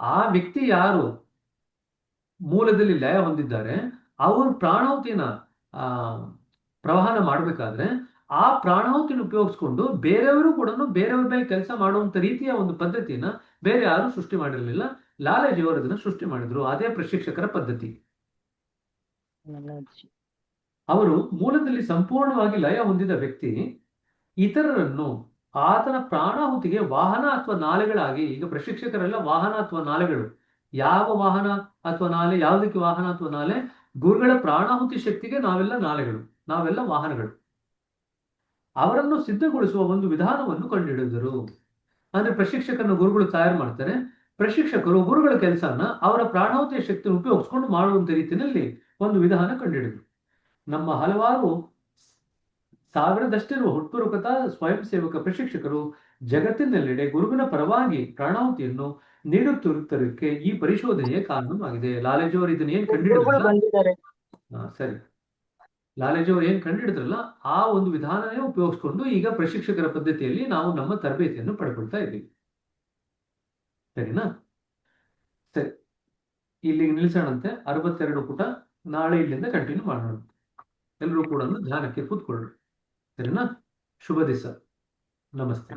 ಆ ವ್ಯಕ್ತಿ ಯಾರು ಮೂಲದಲ್ಲಿ ಲಯ ಹೊಂದಿದ್ದಾರೆ, ಅವರು ಪ್ರಾಣಾಹುತಿನ ಪ್ರವಾಹನ ಮಾಡಬೇಕಾದ್ರೆ ಆ ಪ್ರಾಣಾಹುತಿನ ಉಪಯೋಗಿಸ್ಕೊಂಡು ಬೇರೆಯವರು ಕೂಡ ಬೇರೆಯವ್ರ ಮೇಲೆ ಕೆಲಸ ಮಾಡುವಂತ ರೀತಿಯ ಒಂದು ಪದ್ಧತಿನ ಬೇರೆ ಯಾರು ಸೃಷ್ಟಿ ಮಾಡಿರಲಿಲ್ಲ. ಲಾಲಾಜಿ ಅವರು ಅದನ್ನ ಸೃಷ್ಟಿ ಮಾಡಿದ್ರು. ಅದೇ ಪ್ರಶಿಕ್ಷಕರ ಪದ್ಧತಿ. ಅವರು ಮೂಲದಲ್ಲಿ ಸಂಪೂರ್ಣವಾಗಿ ಲಯ ಹೊಂದಿದ ವ್ಯಕ್ತಿ ಇತರರನ್ನು ಆತನ ಪ್ರಾಣಾಹುತಿಗೆ ವಾಹನ ಅಥವಾ ನಾಲೆಗಳಾಗಿ, ಈಗ ಪ್ರಶಿಕ್ಷಕರೆಲ್ಲ ವಾಹನ ಅಥವಾ ನಾಲೆಗಳು. ಯಾವ ವಾಹನ ಅಥವಾ ನಾಲೆ? ಯಾವುದಕ್ಕೆ ವಾಹನ ಅಥವಾ ನಾಲೆ? ಗುರುಗಳ ಪ್ರಾಣಾಹುತಿ ಶಕ್ತಿಗೆ ನಾವೆಲ್ಲ ನಾಲೆಗಳು, ನಾವೆಲ್ಲ ವಾಹನಗಳು. ಅವರನ್ನು ಸಿದ್ಧಗೊಳಿಸುವ ಒಂದು ವಿಧಾನವನ್ನು ಕಂಡುಹಿಡಿದರು. ಅಂದ್ರೆ ಪ್ರಶಿಕ್ಷಕರನ್ನು ಗುರುಗಳು ತಯಾರು ಮಾಡ್ತಾರೆ. ಪ್ರಶಿಕ್ಷಕರು ಗುರುಗಳ ಕೆಲಸನ ಅವರ ಪ್ರಾಣಾಹುತಿಯ ಶಕ್ತಿಯನ್ನು ಉಪಯೋಗಿಸ್ಕೊಂಡು ಮಾಡುವಂತ ರೀತಿಯಲ್ಲಿ ಒಂದು ವಿಧಾನ ಕಂಡುಹಿಡಿದರು. ನಮ್ಮ ಹಲವಾರು ಸಾವಿರದಷ್ಟಿರುವ ಹುಟ್ಟುರುಕತಾ ಸ್ವಯಂ ಸೇವಕ ಪ್ರಶಿಕ್ಷಕರು ಜಗತ್ತಿನೆಲ್ಲೆಡೆ ಗುರುವಿನ ಪರವಾಗಿ ಪ್ರಾಣಾಹುತಿಯನ್ನು ನೀಡುತ್ತಿರುವುದಕ್ಕೆ ಈ ಪರಿಶೋಧನೆಯ ಕಾರಣವಾಗಿದೆ. ಲಾಲಾಜಿ ಅವರು ಇದನ್ನ ಏನ್ ಕಂಡುಹಿಡಿದ್ರಲ್ಲ, ಸರಿ, ಲಾಲಾಜಿ ಅವರು ಏನ್ ಕಂಡುಹಿಡಿದ್ರಲ್ಲ ಆ ಒಂದು ವಿಧಾನನೇ ಉಪಯೋಗಿಸ್ಕೊಂಡು ಈಗ ಪ್ರಶಿಕ್ಷಕರ ಪದ್ಧತಿಯಲ್ಲಿ ನಾವು ನಮ್ಮ ತರಬೇತಿಯನ್ನು ಪಡ್ಕೊಳ್ತಾ ಇದ್ದೀವಿ. ಸರಿನಾ? ಸರಿ, ಇಲ್ಲಿಗೆ ನಿಲ್ಲಿಸೋಣಂತೆ. 62 ಪುಟ. ನಾಳೆ ಇಲ್ಲಿಂದ ಕಂಟಿನ್ಯೂ ಮಾಡೋಣ. ಎಲ್ಲರೂ ಕೂಡ ಧ್ಯಾನಕ್ಕೆ ಕೂತ್ಕೊಳ್ಳಿ. ಸರಿನಾ? ಶುಭ ದಿವಸ. ನಮಸ್ತೆ.